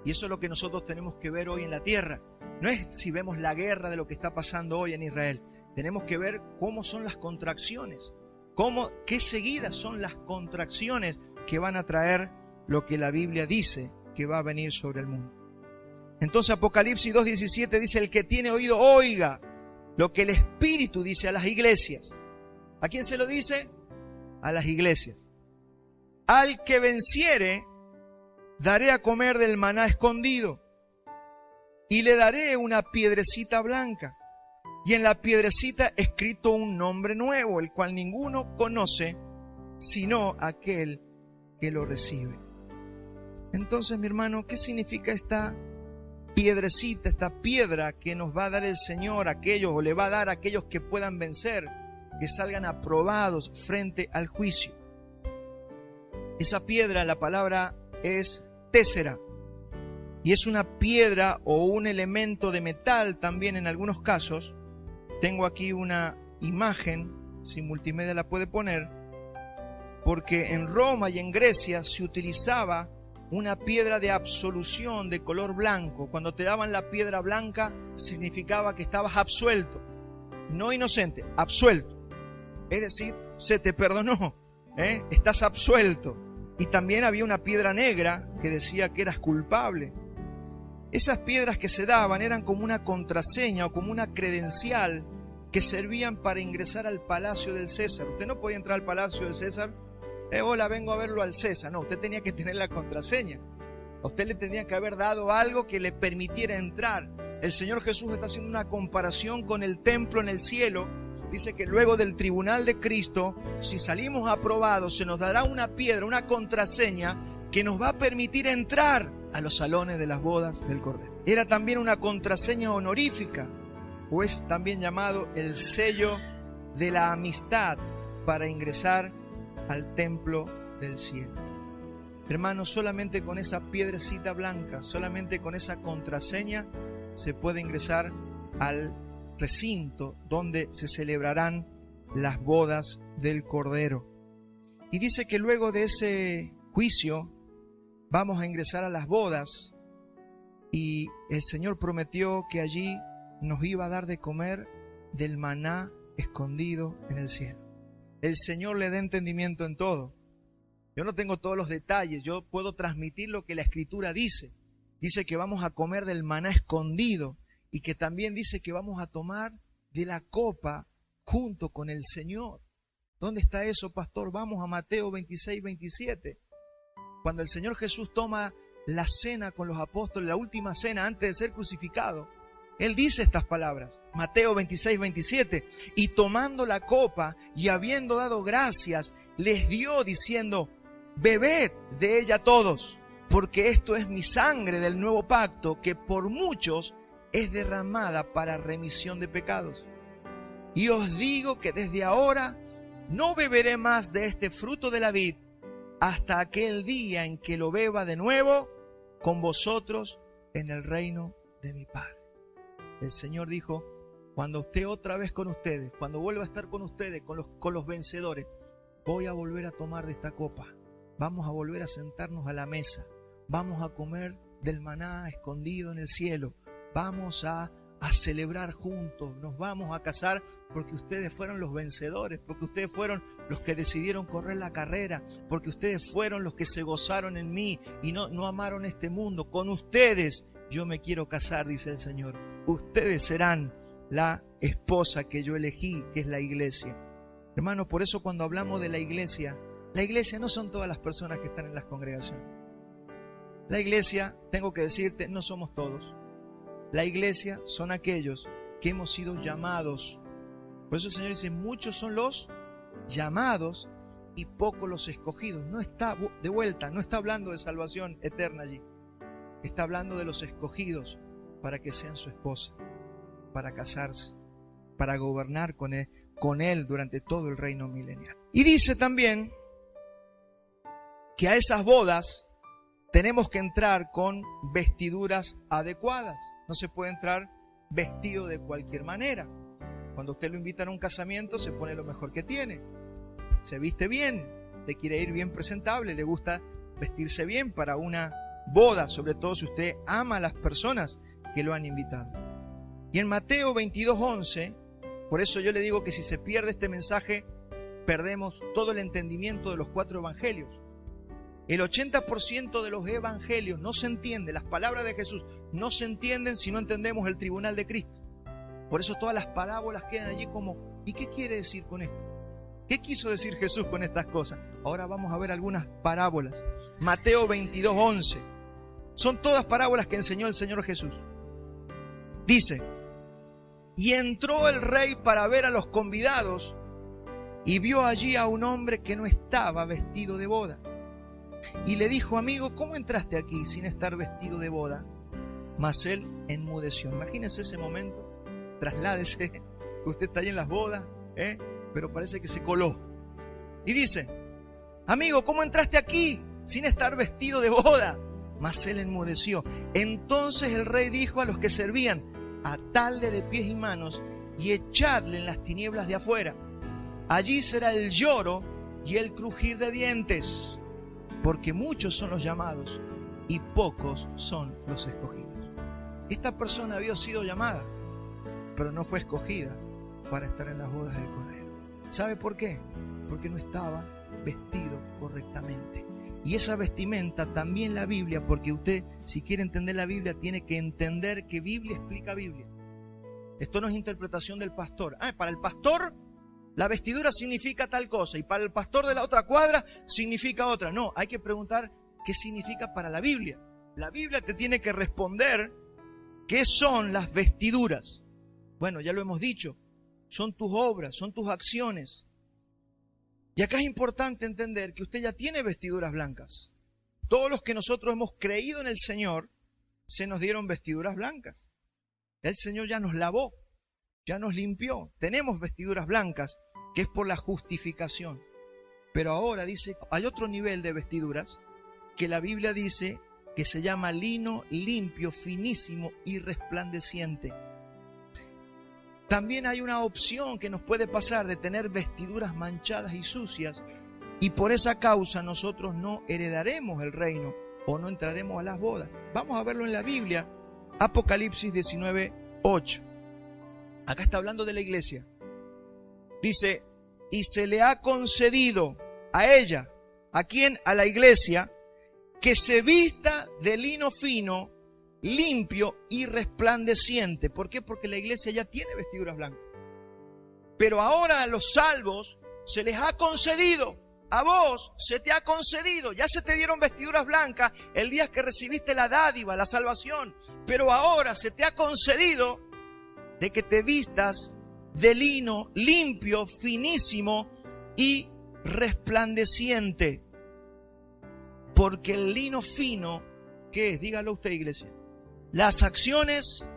Y eso es lo que nosotros tenemos que ver hoy en la tierra. No es si vemos la guerra de lo que está pasando hoy en Israel. Tenemos que ver cómo son las contracciones, qué seguidas son las contracciones que van a traer lo que la Biblia dice que va a venir sobre el mundo. Entonces Apocalipsis 2:17 dice, el que tiene oído oiga lo que el Espíritu dice a las iglesias. ¿A quién se lo dice? A las iglesias. Al que venciere, daré a comer del maná escondido y le daré una piedrecita blanca y en la piedrecita escrito un nombre nuevo, el cual ninguno conoce sino aquel que lo recibe. Entonces, mi hermano, ¿qué significa esta piedrecita, esta piedra que nos va a dar el Señor a aquellos, o le va a dar a aquellos que puedan vencer, que salgan aprobados frente al juicio? Esa piedra, la palabra es tésera. Y es una piedra o un elemento de metal también en algunos casos. Tengo aquí una imagen, si multimedia la puede poner, porque en Roma y en Grecia se utilizaba una piedra de absolución de color blanco. Cuando te daban la piedra blanca significaba que estabas absuelto, no inocente, absuelto. Es decir, se te perdonó, estás absuelto. Y también había una piedra negra que decía que eras culpable. Esas piedras que se daban eran como una contraseña o como una credencial que servían para ingresar al palacio del César. Usted no podía entrar al palacio del César, hola, vengo a verlo al César. No, usted tenía que tener la contraseña. A usted le tenía que haber dado algo que le permitiera entrar. El Señor Jesús está haciendo una comparación con el templo en el cielo. Dice que luego del tribunal de Cristo, si salimos aprobados, se nos dará una piedra, una contraseña que nos va a permitir entrar a los salones de las bodas del Cordero. Era también una contraseña honorífica, o es también llamado el sello de la amistad para ingresar al templo del cielo. Hermanos, solamente con esa piedrecita blanca, solamente con esa contraseña, se puede ingresar al recinto donde se celebrarán las bodas del Cordero. Y dice que luego de ese juicio vamos a ingresar a las bodas, y el Señor prometió que allí nos iba a dar de comer del maná escondido en el cielo. El Señor le da entendimiento en todo. Yo no tengo todos los detalles, yo puedo transmitir lo que la Escritura dice. Dice que vamos a comer del maná escondido, y que también dice que vamos a tomar de la copa junto con el Señor. ¿Dónde está eso, pastor? Vamos a Mateo 26, 27. Cuando el Señor Jesús toma la cena con los apóstoles, la última cena antes de ser crucificado, Él dice estas palabras, Mateo 26, 27, y tomando la copa y habiendo dado gracias, les dio diciendo, bebed de ella todos, porque esto es mi sangre del nuevo pacto, que por muchos es derramada para remisión de pecados. Y os digo que desde ahora no beberé más de este fruto de la vid hasta aquel día en que lo beba de nuevo con vosotros en el reino de mi Padre. El Señor dijo, cuando esté otra vez con ustedes, cuando vuelva a estar con ustedes, con los vencedores, voy a volver a tomar de esta copa. Vamos a volver a sentarnos a la mesa. Vamos a comer del maná escondido en el cielo. Vamos a celebrar juntos. Nos vamos a casar porque ustedes fueron los vencedores, porque ustedes fueron los que decidieron correr la carrera, porque ustedes fueron los que se gozaron en mí y no amaron este mundo. Con ustedes yo me quiero casar, dice el Señor. Ustedes serán la esposa que yo elegí, que es la iglesia. Hermano, por eso cuando hablamos de la iglesia no son todas las personas que están en las congregaciones. La iglesia, tengo que decirte, no somos todos. La iglesia son aquellos que hemos sido llamados. Por eso el Señor dice, muchos son los llamados y pocos los escogidos. No está de vuelta, no está hablando de salvación eterna allí. Está hablando de los escogidos para que sean su esposa, para casarse, para gobernar con él durante todo el reino milenial. Y dice también que a esas bodas tenemos que entrar con vestiduras adecuadas. No se puede entrar vestido de cualquier manera. Cuando usted lo invita a un casamiento, se pone lo mejor que tiene. Se viste bien, te quiere ir bien presentable, le gusta vestirse bien para una boda, sobre todo si usted ama a las personas que lo han invitado. Y en Mateo 22:11, por eso yo le digo que si se pierde este mensaje, perdemos todo el entendimiento de los 4 evangelios. El 80% de los evangelios no se entiende, las palabras de Jesús no se entienden si no entendemos el tribunal de Cristo. Por eso todas las parábolas quedan allí como, ¿y qué quiere decir con esto? ¿Qué quiso decir Jesús con estas cosas? Ahora vamos a ver algunas parábolas. Mateo 22:11. Son todas parábolas que enseñó el Señor Jesús. Dice, y entró el rey para ver a los convidados y vio allí a un hombre que no estaba vestido de boda. Y le dijo, amigo, ¿cómo entraste aquí sin estar vestido de boda? Mas él enmudeció. Imagínese ese momento, trasládese, usted está ahí en las bodas, pero parece que se coló. Y dice, amigo, ¿cómo entraste aquí sin estar vestido de boda? mas él enmudeció. Entonces el rey dijo a los que servían: atadle de pies y manos y echadle en las tinieblas de afuera. Allí será el lloro y el crujir de dientes, porque muchos son los llamados y pocos son los escogidos. Esta persona había sido llamada, pero no fue escogida para estar en las bodas del Cordero. ¿Sabe por qué? Porque no estaba vestido correctamente. Y esa vestimenta también la Biblia, porque usted, si quiere entender la Biblia, tiene que entender que Biblia explica Biblia. Esto no es interpretación del pastor. Para el pastor la vestidura significa tal cosa y para el pastor de la otra cuadra significa otra. No, hay que preguntar qué significa para la Biblia. La Biblia te tiene que responder qué son las vestiduras. Bueno, ya lo hemos dicho, son tus obras, son tus acciones. Y acá es importante entender que usted ya tiene vestiduras blancas. Todos los que nosotros hemos creído en el Señor, se nos dieron vestiduras blancas. El Señor ya nos lavó, ya nos limpió. Tenemos vestiduras blancas, que es por la justificación. Pero ahora dice, hay otro nivel de vestiduras que la Biblia dice que se llama lino limpio, finísimo y resplandeciente. También hay una opción que nos puede pasar de tener vestiduras manchadas y sucias, y por esa causa nosotros no heredaremos el reino o no entraremos a las bodas. Vamos a verlo en la Biblia, Apocalipsis 19:8. Acá está hablando de la iglesia. Dice, y se le ha concedido a ella, ¿a quién? A la iglesia, que se vista de lino fino, limpio y resplandeciente. ¿Por qué? Porque la iglesia ya tiene vestiduras blancas. Pero ahora a los salvos se les ha concedido, a vos se te ha concedido, ya se te dieron vestiduras blancas el día que recibiste la dádiva, la salvación. Pero ahora se te ha concedido de que te vistas de lino limpio, finísimo y resplandeciente. Porque el lino fino, ¿qué es? Dígalo usted, iglesia. Las acciones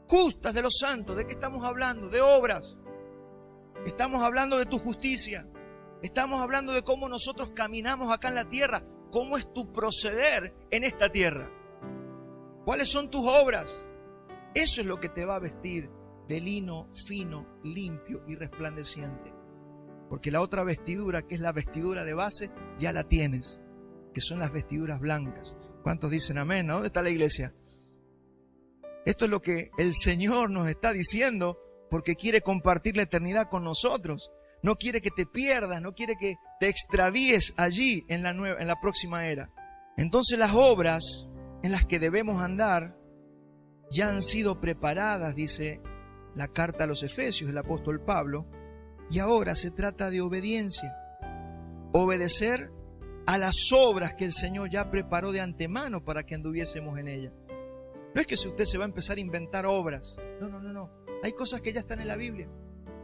justas de los santos. ¿De qué estamos hablando? De obras. Estamos hablando de tu justicia. Estamos hablando de cómo nosotros caminamos acá en la tierra. ¿Cómo es tu proceder en esta tierra? ¿Cuáles son tus obras? Eso es lo que te va a vestir de lino fino, limpio y resplandeciente. Porque la otra vestidura, que es la vestidura de base, ya la tienes, que son las vestiduras blancas. ¿Cuántos dicen amén? ¿Dónde está la iglesia? Esto es lo que el Señor nos está diciendo, porque quiere compartir la eternidad con nosotros. No quiere que te pierdas, no quiere que te extravíes allí en la próxima era. Entonces las obras en las que debemos andar ya han sido preparadas, dice la carta a los Efesios del apóstol Pablo, y ahora se trata de obediencia. Obedecer a las obras que el Señor ya preparó de antemano para que anduviésemos en ellas. No es que si usted se va a empezar a inventar obras. No. Hay cosas que ya están en la Biblia.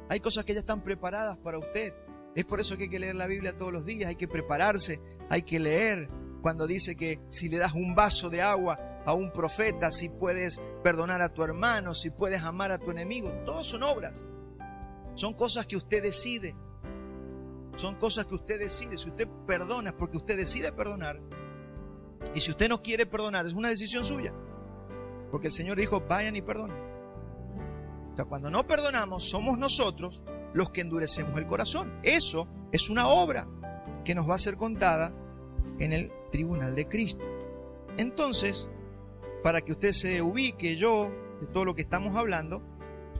Hay cosas que ya están preparadas para usted. Es por eso que hay que leer la Biblia todos los días. Hay que prepararse, hay que leer. Cuando dice que si le das un vaso de agua a un profeta, si puedes perdonar a tu hermano, si puedes amar a tu enemigo. Todos son obras. Son cosas que usted decide. Son cosas que usted decide. Si usted perdona es porque usted decide perdonar. Y si usted no quiere perdonar, es una decisión suya. Porque el Señor dijo, vayan y perdonen. O sea, cuando no perdonamos, somos nosotros los que endurecemos el corazón. Eso es una obra que nos va a ser contada en el tribunal de Cristo. Entonces, para que usted se ubique yo de todo lo que estamos hablando,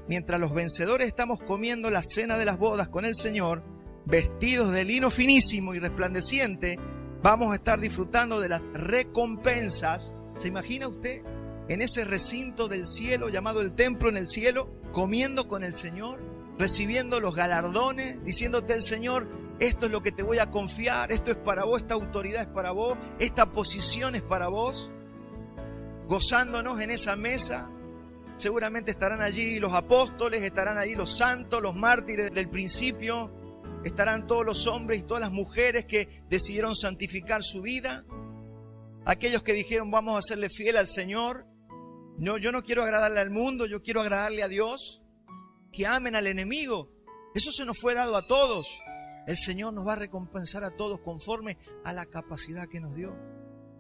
mientras los vencedores estamos comiendo la cena de las bodas con el Señor, vestidos de lino finísimo y resplandeciente, vamos a estar disfrutando de las recompensas. ¿Se imagina usted en ese recinto del cielo llamado el templo en el cielo, comiendo con el Señor, recibiendo los galardones, diciéndote el Señor, esto es lo que te voy a confiar, esto es para vos, esta autoridad es para vos, esta posición es para vos, gozándonos en esa mesa? Seguramente estarán allí los apóstoles, estarán allí los santos, los mártires del principio, estarán todos los hombres y todas las mujeres que decidieron santificar su vida, aquellos que dijeron vamos a serle fiel al Señor. No, yo no quiero agradarle al mundo, yo quiero agradarle a Dios. Que amen al enemigo. Eso se nos fue dado a todos. El Señor nos va a recompensar a todos conforme a la capacidad que nos dio.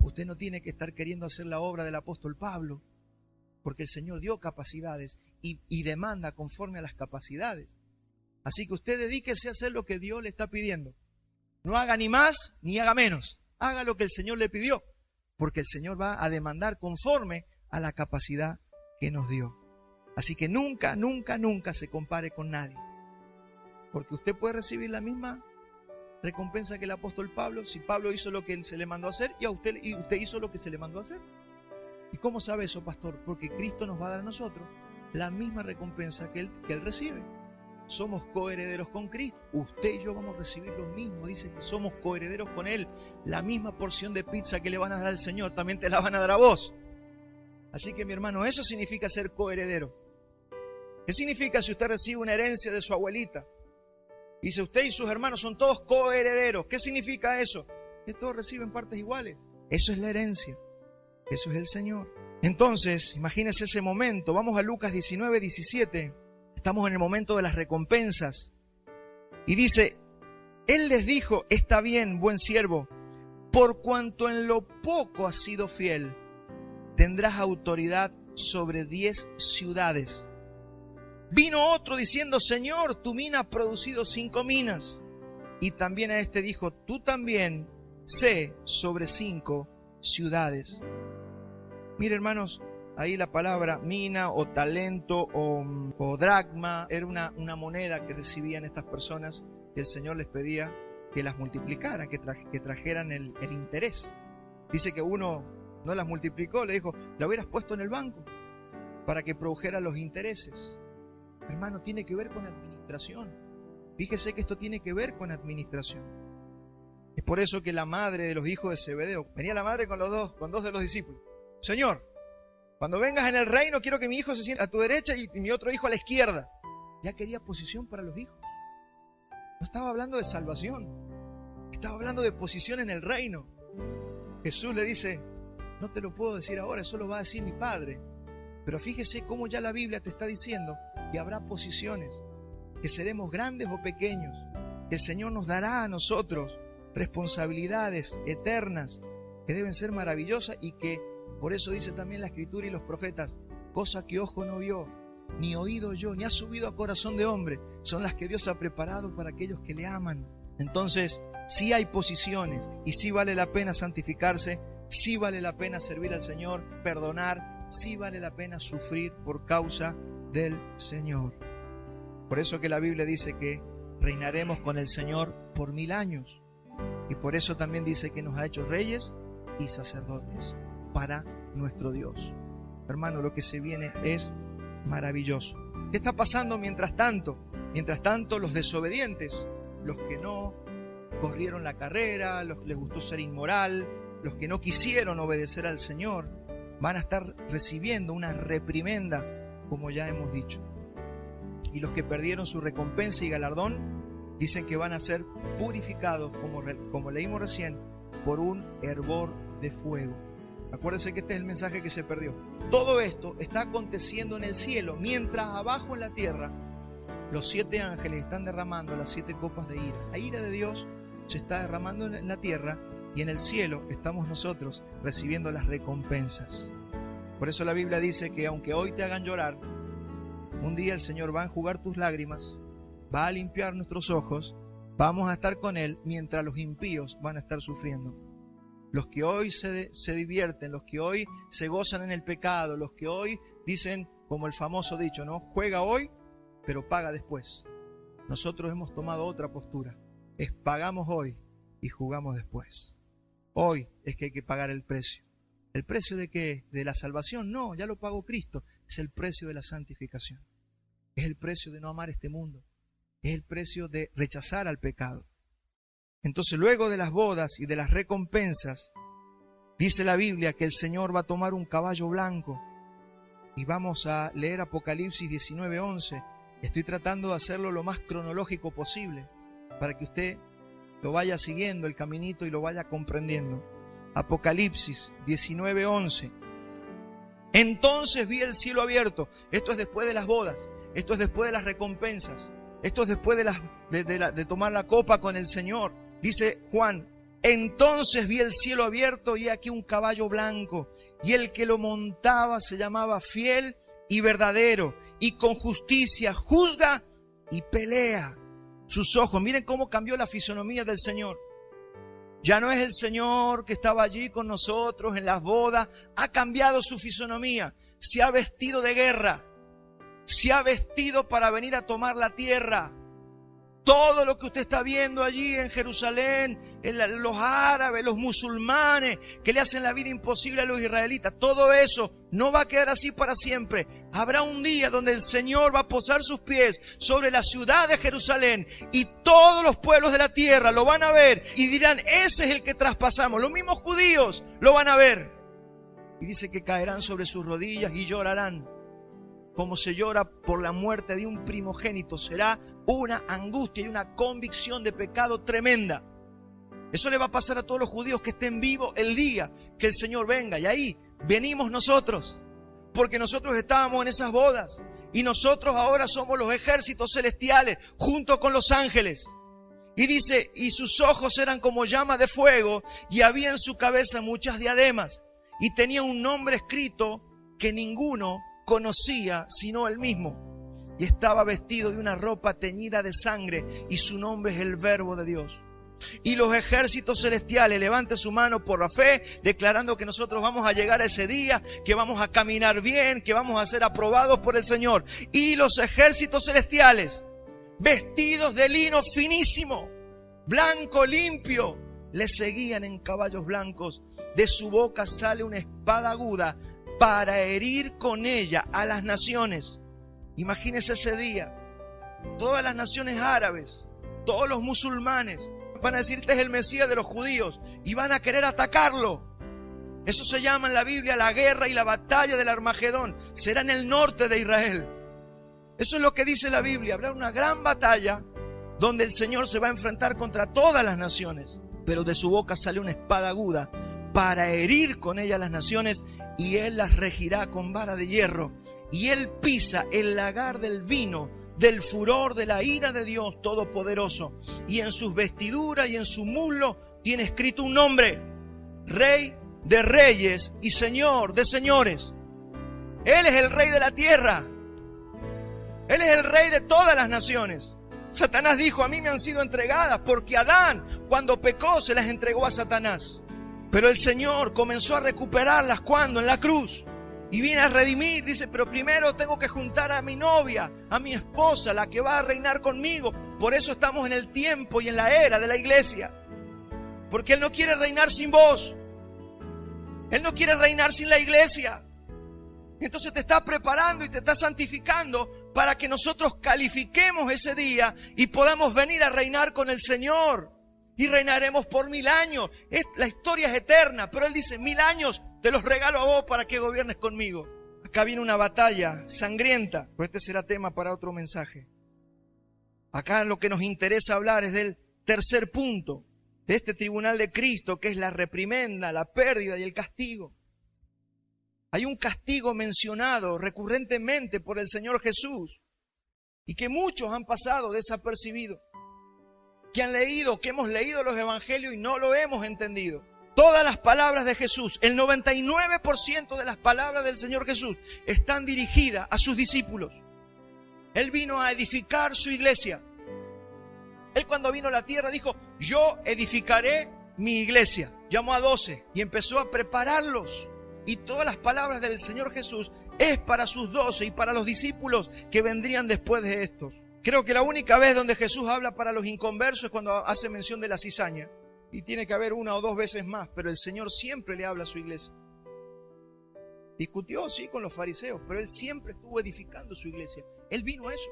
Usted no tiene que estar queriendo hacer la obra del apóstol Pablo, porque el Señor dio capacidades y demanda conforme a las capacidades. Así que usted dedíquese a hacer lo que Dios le está pidiendo. No haga ni más ni haga menos. Haga lo que el Señor le pidió, porque el Señor va a demandar conforme a la capacidad que nos dio. Así que nunca, nunca, nunca se compare con nadie, porque usted puede recibir la misma recompensa que el apóstol Pablo, si Pablo hizo lo que se le mandó a hacer y usted hizo lo que se le mandó a hacer. ¿Y cómo sabe eso, pastor? Porque Cristo nos va a dar a nosotros la misma recompensa que él recibe. Somos coherederos con Cristo. Usted y yo vamos a recibir lo mismo. Dice que somos coherederos con Él. La misma porción de pizza que le van a dar al Señor, también te la van a dar a vos. Así que, mi hermano, eso significa ser coheredero. ¿Qué significa si usted recibe una herencia de su abuelita? Dice, usted y sus hermanos son todos coherederos. ¿Qué significa eso? Que todos reciben partes iguales. Eso es la herencia. Eso es el Señor. Entonces, imagínese ese momento. Vamos a Lucas 19, 17. Estamos en el momento de las recompensas. Y dice, Él les dijo, está bien, buen siervo, por cuanto en lo poco has sido fiel, tendrás autoridad sobre 10 ciudades. Vino otro diciendo, Señor, tu mina ha producido 5 minas. Y también a este dijo, tú también sé sobre 5 ciudades. Mire, hermanos, ahí la palabra mina o talento o dracma era una moneda que recibían estas personas, que el Señor les pedía que las multiplicaran, que trajeran el interés. Dice que uno no las multiplicó, le dijo, la hubieras puesto en el banco para que produjera los intereses. Hermano, tiene que ver con administración. Fíjese que esto tiene que ver con administración. Es por eso que la madre de los hijos de Zebedeo, venía la madre con dos de los discípulos. Señor, cuando vengas en el reino, quiero que mi hijo se sienta a tu derecha y mi otro hijo a la izquierda. Ya quería posición para los hijos. No estaba hablando de salvación. Estaba hablando de posición en el reino. Jesús le dice, no te lo puedo decir ahora, eso lo va a decir mi Padre. Pero fíjese cómo ya la Biblia te está diciendo que habrá posiciones, que seremos grandes o pequeños, que el Señor nos dará a nosotros responsabilidades eternas que deben ser maravillosas y que por eso dice también la Escritura y los profetas, cosa que ojo no vio, ni oído yo, ni ha subido a corazón de hombre, son las que Dios ha preparado para aquellos que le aman. Entonces, sí hay posiciones y sí vale la pena santificarse, sí vale la pena servir al Señor, perdonar, sí vale la pena sufrir por causa del Señor. Por eso que la Biblia dice que reinaremos con el Señor por 1000 años. Y por eso también dice que nos ha hecho reyes y sacerdotes para nuestro Dios. Hermano, lo que se viene es maravilloso. ¿Qué está pasando mientras tanto? Mientras tanto, los desobedientes, los que no corrieron la carrera, los que les gustó ser inmoral, los que no quisieron obedecer al Señor, van a estar recibiendo una reprimenda, como ya hemos dicho. Y los que perdieron su recompensa y galardón, dicen que van a ser purificados, como leímos recién, por un hervor de fuego. Acuérdense que este es el mensaje que se perdió. Todo esto está aconteciendo en el cielo, mientras abajo en la tierra los 7 ángeles están derramando las 7 copas de ira. La ira de Dios se está derramando en la tierra y en el cielo estamos nosotros recibiendo las recompensas. Por eso la Biblia dice que aunque hoy te hagan llorar, un día el Señor va a enjugar tus lágrimas, va a limpiar nuestros ojos, vamos a estar con Él mientras los impíos van a estar sufriendo. Los que hoy se divierten, los que hoy se gozan en el pecado, los que hoy dicen, como el famoso dicho, ¿no? Juega hoy, pero paga después. Nosotros hemos tomado otra postura. Es pagamos hoy y jugamos después. Hoy es que hay que pagar el precio. ¿El precio de qué? ¿De la salvación? No, ya lo pagó Cristo. Es el precio de la santificación. Es el precio de no amar este mundo. Es el precio de rechazar al pecado. Entonces, luego de las bodas y de las recompensas, dice la Biblia que el Señor va a tomar un caballo blanco. Y vamos a leer Apocalipsis 19:11. Estoy tratando de hacerlo lo más cronológico posible para que usted lo vaya siguiendo el caminito y lo vaya comprendiendo. Apocalipsis 19:11. Entonces vi el cielo abierto. Esto es después de las bodas. Esto es después de las recompensas. Esto es después de tomar la copa con el Señor. Dice Juan, Entonces vi el cielo abierto y aquí un caballo blanco, y el que lo montaba se llamaba Fiel y Verdadero, y con justicia juzga y pelea. Sus ojos, miren cómo cambió la fisonomía del Señor. Ya no es el Señor que estaba allí con nosotros en las bodas. Ha cambiado su fisonomía. Se ha vestido de guerra. Se ha vestido para venir a tomar la tierra. Todo lo que usted está viendo allí en Jerusalén, los árabes, los musulmanes, que le hacen la vida imposible a los israelitas, todo eso no va a quedar así para siempre. Habrá un día donde el Señor va a posar sus pies sobre la ciudad de Jerusalén y todos los pueblos de la tierra lo van a ver y dirán, ese es el que traspasamos. Los mismos judíos lo van a ver. Y dice que caerán sobre sus rodillas y llorarán. Como se llora por la muerte de un primogénito, será una angustia y una convicción de pecado tremenda. Eso le va a pasar a todos los judíos que estén vivos el día que el Señor venga. Y ahí venimos nosotros, porque nosotros estábamos en esas bodas. Y nosotros ahora somos los ejércitos celestiales junto con los ángeles. Y dice, y sus ojos eran como llamas de fuego y había en su cabeza muchas diademas. Y tenía un nombre escrito que ninguno conocía sino él mismo. Y estaba vestido de una ropa teñida de sangre y su nombre es el Verbo de Dios. Y los ejércitos celestiales, levante su mano por la fe, declarando que nosotros vamos a llegar a ese día, que vamos a caminar bien, que vamos a ser aprobados por el Señor. Y los ejércitos celestiales, vestidos de lino finísimo, blanco, limpio, le seguían en caballos blancos. De su boca sale una espada aguda para herir con ella a las naciones. Imagínese ese día, todas las naciones árabes, todos los musulmanes van a decir, este es el Mesías de los judíos y van a querer atacarlo. Eso se llama en la Biblia la guerra y la batalla del Armagedón. Será en el norte de Israel. Eso es lo que dice la Biblia. Habrá una gran batalla donde el Señor se va a enfrentar contra todas las naciones. Pero de su boca sale una espada aguda para herir con ella a las naciones y Él las regirá con vara de hierro. Y Él pisa el lagar del vino, del furor de la ira de Dios Todopoderoso. Y en sus vestiduras y en su muslo tiene escrito un nombre: Rey de reyes y Señor de señores. Él es el Rey de la tierra. Él es el Rey de todas las naciones. Satanás dijo, a mí me han sido entregadas, porque Adán, cuando pecó, se las entregó a Satanás. Pero el Señor comenzó a recuperarlas, ¿cuándo? En la cruz. Y viene a redimir, dice, pero primero tengo que juntar a mi novia, a mi esposa, la que va a reinar conmigo. Por eso estamos en el tiempo y en la era de la iglesia. Porque Él no quiere reinar sin vos. Él no quiere reinar sin la iglesia. Entonces te está preparando y te está santificando para que nosotros califiquemos ese día y podamos venir a reinar con el Señor. Y reinaremos por 1000 años. La historia es eterna, pero Él dice, 1000 años te los regalo a vos para que gobiernes conmigo. Acá viene una batalla sangrienta, pero este será tema para otro mensaje. Acá lo que nos interesa hablar es del tercer punto de este tribunal de Cristo, que es la reprimenda, la pérdida y el castigo. Hay un castigo mencionado recurrentemente por el Señor Jesús y que muchos han pasado desapercibidos, que hemos leído los evangelios y no lo hemos entendido. Todas las palabras de Jesús, el 99% de las palabras del Señor Jesús están dirigidas a sus discípulos. Él vino a edificar su iglesia. Él cuando vino a la tierra dijo, yo edificaré mi iglesia. Llamó a 12 y empezó a prepararlos. Y todas las palabras del Señor Jesús es para sus 12 y para los discípulos que vendrían después de estos. Creo que la única vez donde Jesús habla para los inconversos es cuando hace mención de la cizaña. Y tiene que haber 1 o 2 veces más, pero el Señor siempre le habla a su iglesia. Discutió, sí, con los fariseos, pero Él siempre estuvo edificando su iglesia. Él vino a eso.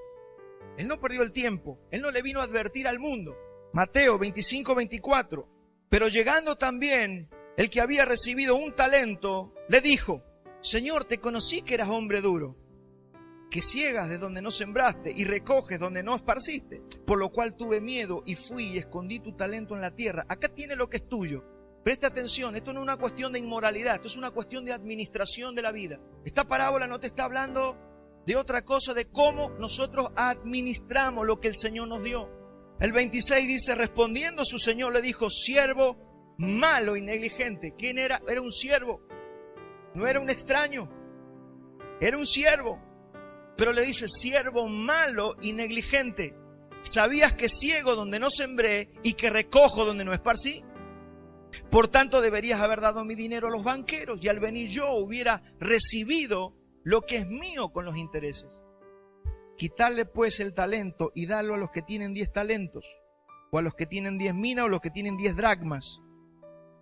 Él no perdió el tiempo. Él no le vino a advertir al mundo. Mateo 25-24. Pero llegando también el que había recibido un talento, le dijo, Señor, te conocí que eras hombre duro, que ciegas de donde no sembraste y recoges donde no esparciste. Por lo cual tuve miedo y fui y escondí tu talento en la tierra. Acá tiene lo que es tuyo. Presta atención, esto no es una cuestión de inmoralidad, esto es una cuestión de administración de la vida. Esta parábola no te está hablando de otra cosa, de cómo nosotros administramos lo que el Señor nos dio. El 26 dice, respondiendo su Señor le dijo, siervo malo y negligente. ¿Quién era? Era un siervo. No era un extraño. Era un siervo. Pero le dice, siervo malo y negligente. ¿Sabías que ciego donde no sembré y que recojo donde no esparcí? Por tanto, deberías haber dado mi dinero a los banqueros y al venir yo hubiera recibido lo que es mío con los intereses. Quitarle pues el talento y darlo a los que tienen 10 talentos, o a los que tienen 10 minas, o a los que tienen 10 dracmas.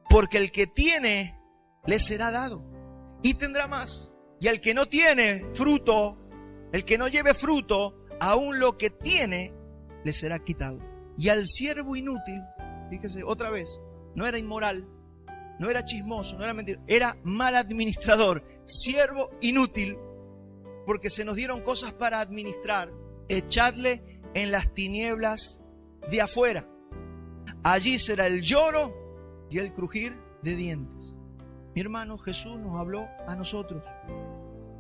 Porque el que tiene, le será dado y tendrá más. Y al que no tiene fruto, el que no lleve fruto, aún lo que tiene, le será quitado. Y al siervo inútil, fíjese otra vez, no era inmoral, no era chismoso, no era mentiroso, era mal administrador, siervo inútil, porque se nos dieron cosas para administrar. Echadle en las tinieblas de afuera. Allí será el lloro y el crujir de dientes. Mi hermano, Jesús nos habló a nosotros.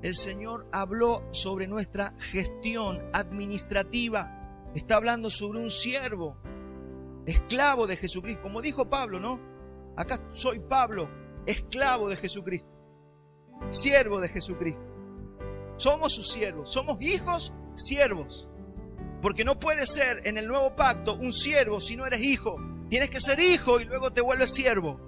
El Señor habló sobre nuestra gestión administrativa. Está hablando sobre un siervo, esclavo de Jesucristo. Como dijo Pablo, ¿no? Acá soy Pablo, esclavo de Jesucristo, siervo de Jesucristo. Somos sus siervos, somos hijos siervos. Porque no puedes ser en el nuevo pacto un siervo si no eres hijo. Tienes que ser hijo y luego te vuelves siervo.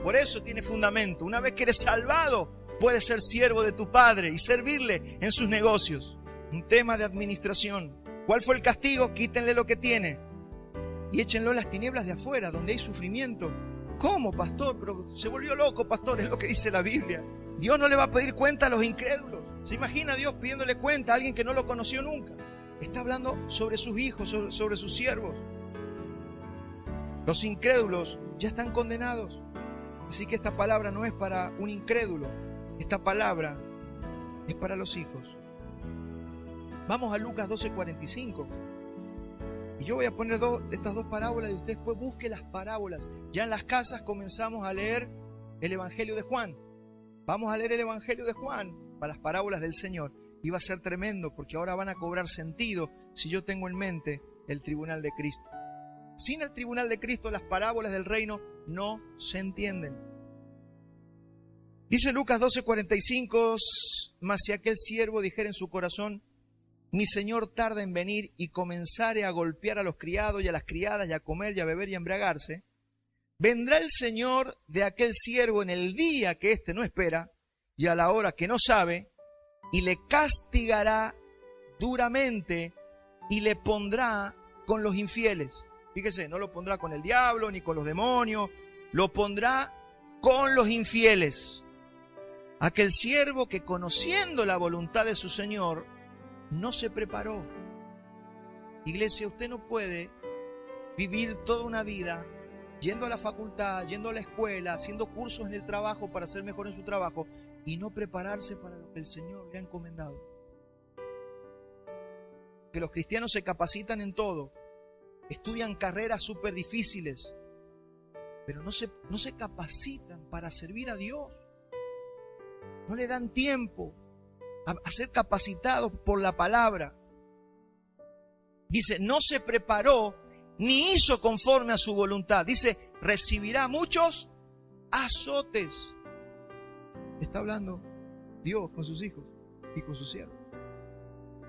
Por eso tiene fundamento. Una vez que eres salvado, puedes ser siervo de tu Padre y servirle en sus negocios. Un tema de administración. ¿Cuál fue el castigo? Quítenle lo que tiene y échenlo en las tinieblas de afuera, donde hay sufrimiento. ¿Cómo, pastor? Pero se volvió loco, pastor, es lo que dice la Biblia. Dios no le va a pedir cuenta a los incrédulos. ¿Se imagina a Dios pidiéndole cuenta a alguien que no lo conoció nunca? Está hablando sobre sus hijos, sobre sus siervos. Los incrédulos ya están condenados. Así que esta palabra no es para un incrédulo. Esta palabra es para los hijos. Vamos a Lucas 12:45. Y yo voy a poner estas dos parábolas y usted después busque las parábolas. Ya en las casas comenzamos a leer el Evangelio de Juan. Vamos a leer el Evangelio de Juan para las parábolas del Señor. Y va a ser tremendo porque ahora van a cobrar sentido si yo tengo en mente el tribunal de Cristo. Sin el tribunal de Cristo, las parábolas del reino no se entienden. Dice Lucas 12:45, mas si aquel siervo dijera en su corazón, mi señor tarda en venir, y comenzare a golpear a los criados y a las criadas y a comer y a beber y a embriagarse, vendrá el señor de aquel siervo en el día que éste no espera y a la hora que no sabe, y le castigará duramente y le pondrá con los infieles. Fíjese, no lo pondrá con el diablo ni con los demonios, lo pondrá con los infieles. Aquel siervo que, conociendo la voluntad de su señor, no se preparó. Iglesia, usted no puede vivir toda una vida yendo a la facultad, yendo a la escuela, haciendo cursos en el trabajo para ser mejor en su trabajo y no prepararse para lo que el Señor le ha encomendado. Que los cristianos se capacitan en todo, estudian carreras súper difíciles, pero no se capacitan para servir a Dios. No le dan tiempo a ser capacitados por la palabra. Dice, no se preparó ni hizo conforme a su voluntad. Dice, recibirá muchos azotes. Está hablando Dios con sus hijos y con sus siervos.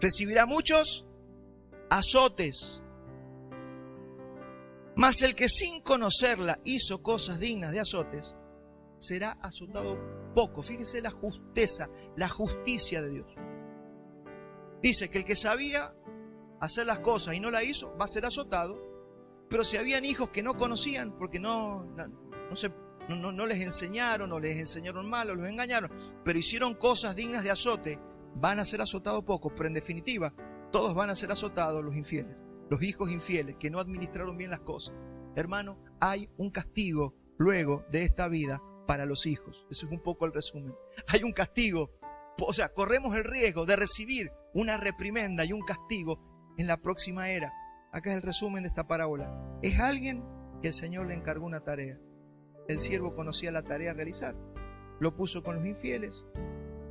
Recibirá muchos azotes. Mas el que sin conocerla hizo cosas dignas de azotes, será azotado poco. Fíjese la justeza, la justicia de Dios. Dice que el que sabía hacer las cosas y no la hizo, va a ser azotado. Pero si habían hijos que no conocían, porque no les enseñaron, o les enseñaron mal, o los engañaron, pero hicieron cosas dignas de azote, van a ser azotados pocos. Pero en definitiva, todos van a ser azotados los infieles, los hijos infieles que no administraron bien las cosas. Hermano, hay un castigo luego de esta vida para los hijos. Eso es un poco el resumen. Hay un castigo, o sea, corremos el riesgo de recibir una reprimenda y un castigo en la próxima era. Acá es el resumen de esta parábola. Es alguien que el Señor le encargó una tarea. El siervo conocía la tarea a realizar, lo puso con los infieles.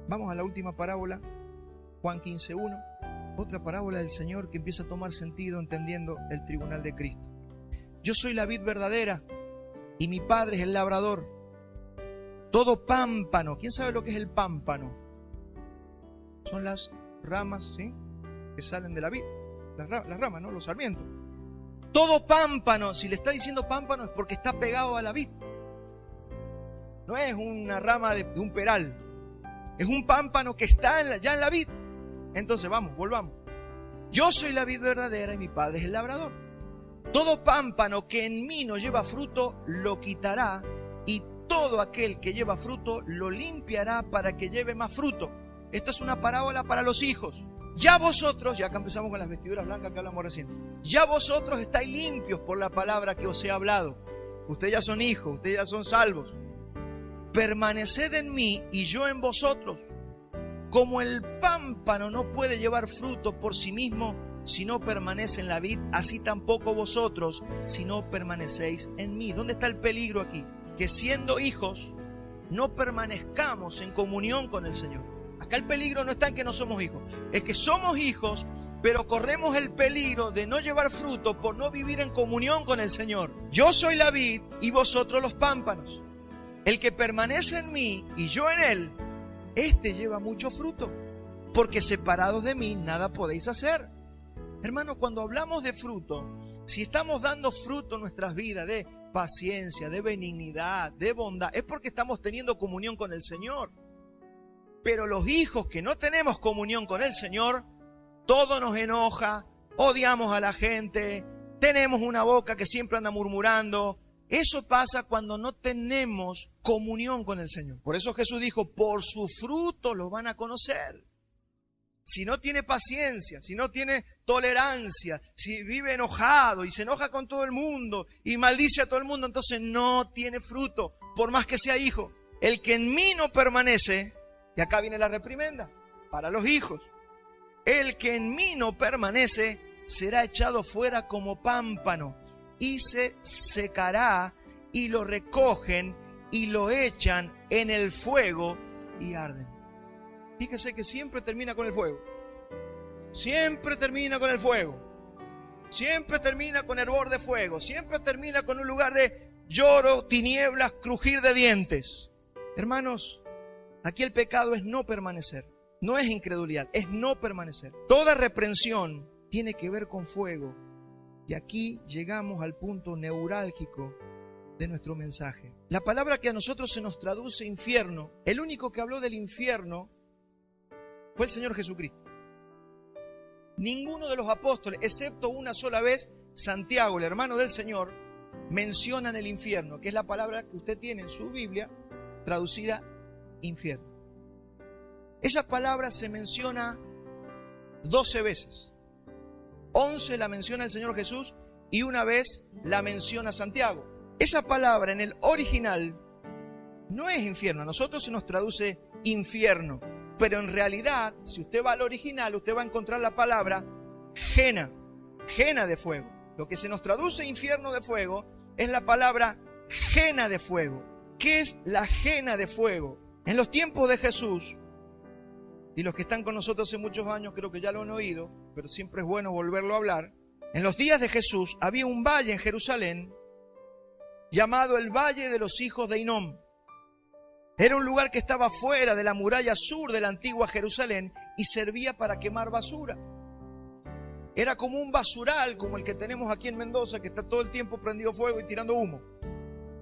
Vamos a la última parábola, Juan 15:1. Otra parábola del Señor que empieza a tomar sentido entendiendo el tribunal de Cristo. Yo soy la vid verdadera y mi Padre es el labrador. Todo pámpano, ¿quién sabe lo que es el pámpano? Son las ramas, ¿sí?, que salen de la vid, las ramas, ¿no?, los sarmientos. Todo pámpano, si le está diciendo pámpano es porque está pegado a la vid. No es una rama de un peral, es un pámpano que está ya en la vid. Entonces vamos, volvamos. Yo soy la vid verdadera y mi Padre es el labrador. Todo pámpano que en mí no lleva fruto lo quitará, y todo aquel que lleva fruto lo limpiará para que lleve más fruto. Esto es una parábola para los hijos. Ya vosotros, ya que empezamos con las vestiduras blancas que hablamos recién, ya vosotros estáis limpios por la palabra que os he hablado. Ustedes ya son hijos, ustedes ya son salvos. Permaneced en mí y yo en vosotros. Como el pámpano no puede llevar fruto por sí mismo si no permanece en la vid, así tampoco vosotros si no permanecéis en mí. ¿Dónde está el peligro aquí? Que siendo hijos no permanezcamos en comunión con el Señor. Acá el peligro no está en que no somos hijos, es que somos hijos, pero corremos el peligro de no llevar fruto por no vivir en comunión con el Señor. Yo soy la vid y vosotros los pámpanos. El que permanece en mí y yo en él, este lleva mucho fruto, porque separados de mí nada podéis hacer. Hermano, cuando hablamos de fruto, si estamos dando fruto en nuestras vidas de paciencia, de benignidad, de bondad, es porque estamos teniendo comunión con el Señor. Pero los hijos que no tenemos comunión con el Señor, todo nos enoja, odiamos a la gente, tenemos una boca que siempre anda murmurando. Eso pasa cuando no tenemos comunión con el Señor. Por eso Jesús dijo, por su fruto lo van a conocer. Si no tiene paciencia, si no tiene tolerancia, si vive enojado y se enoja con todo el mundo y maldice a todo el mundo, entonces no tiene fruto, por más que sea hijo. El que en mí no permanece, y acá viene la reprimenda para los hijos, el que en mí no permanece será echado fuera como pámpano y se secará, y lo recogen y lo echan en el fuego y arden. Fíjese que siempre termina con el fuego. Siempre termina con el fuego. Siempre termina con hervor de fuego. Siempre termina con un lugar de lloro, tinieblas, crujir de dientes. Hermanos, aquí el pecado es no permanecer. No es incredulidad, es no permanecer. Toda reprensión tiene que ver con fuego. Y aquí llegamos al punto neurálgico de nuestro mensaje. La palabra que a nosotros se nos traduce infierno, el único que habló del infierno fue el Señor Jesucristo. Ninguno de los apóstoles, excepto una sola vez, Santiago, el hermano del Señor, mencionan el infierno, que es la palabra que usted tiene en su Biblia, traducida infierno. Esa palabra se menciona 12 veces. 11 la menciona el Señor Jesús y una vez la menciona Santiago. Esa palabra en el original no es infierno. A nosotros se nos traduce infierno. Pero en realidad, si usted va al original, usted va a encontrar la palabra jena, jena de fuego. Lo que se nos traduce infierno de fuego es la palabra jena de fuego. ¿Qué es la jena de fuego? En los tiempos de Jesús, y los que están con nosotros hace muchos años creo que ya lo han oído, pero siempre es bueno volverlo a hablar. En los días de Jesús había un valle en Jerusalén llamado el Valle de los Hijos de Hinnom. Era un lugar que estaba fuera de la muralla sur de la antigua Jerusalén y servía para quemar basura. Era como un basural, como el que tenemos aquí en Mendoza, que está todo el tiempo prendido fuego y tirando humo.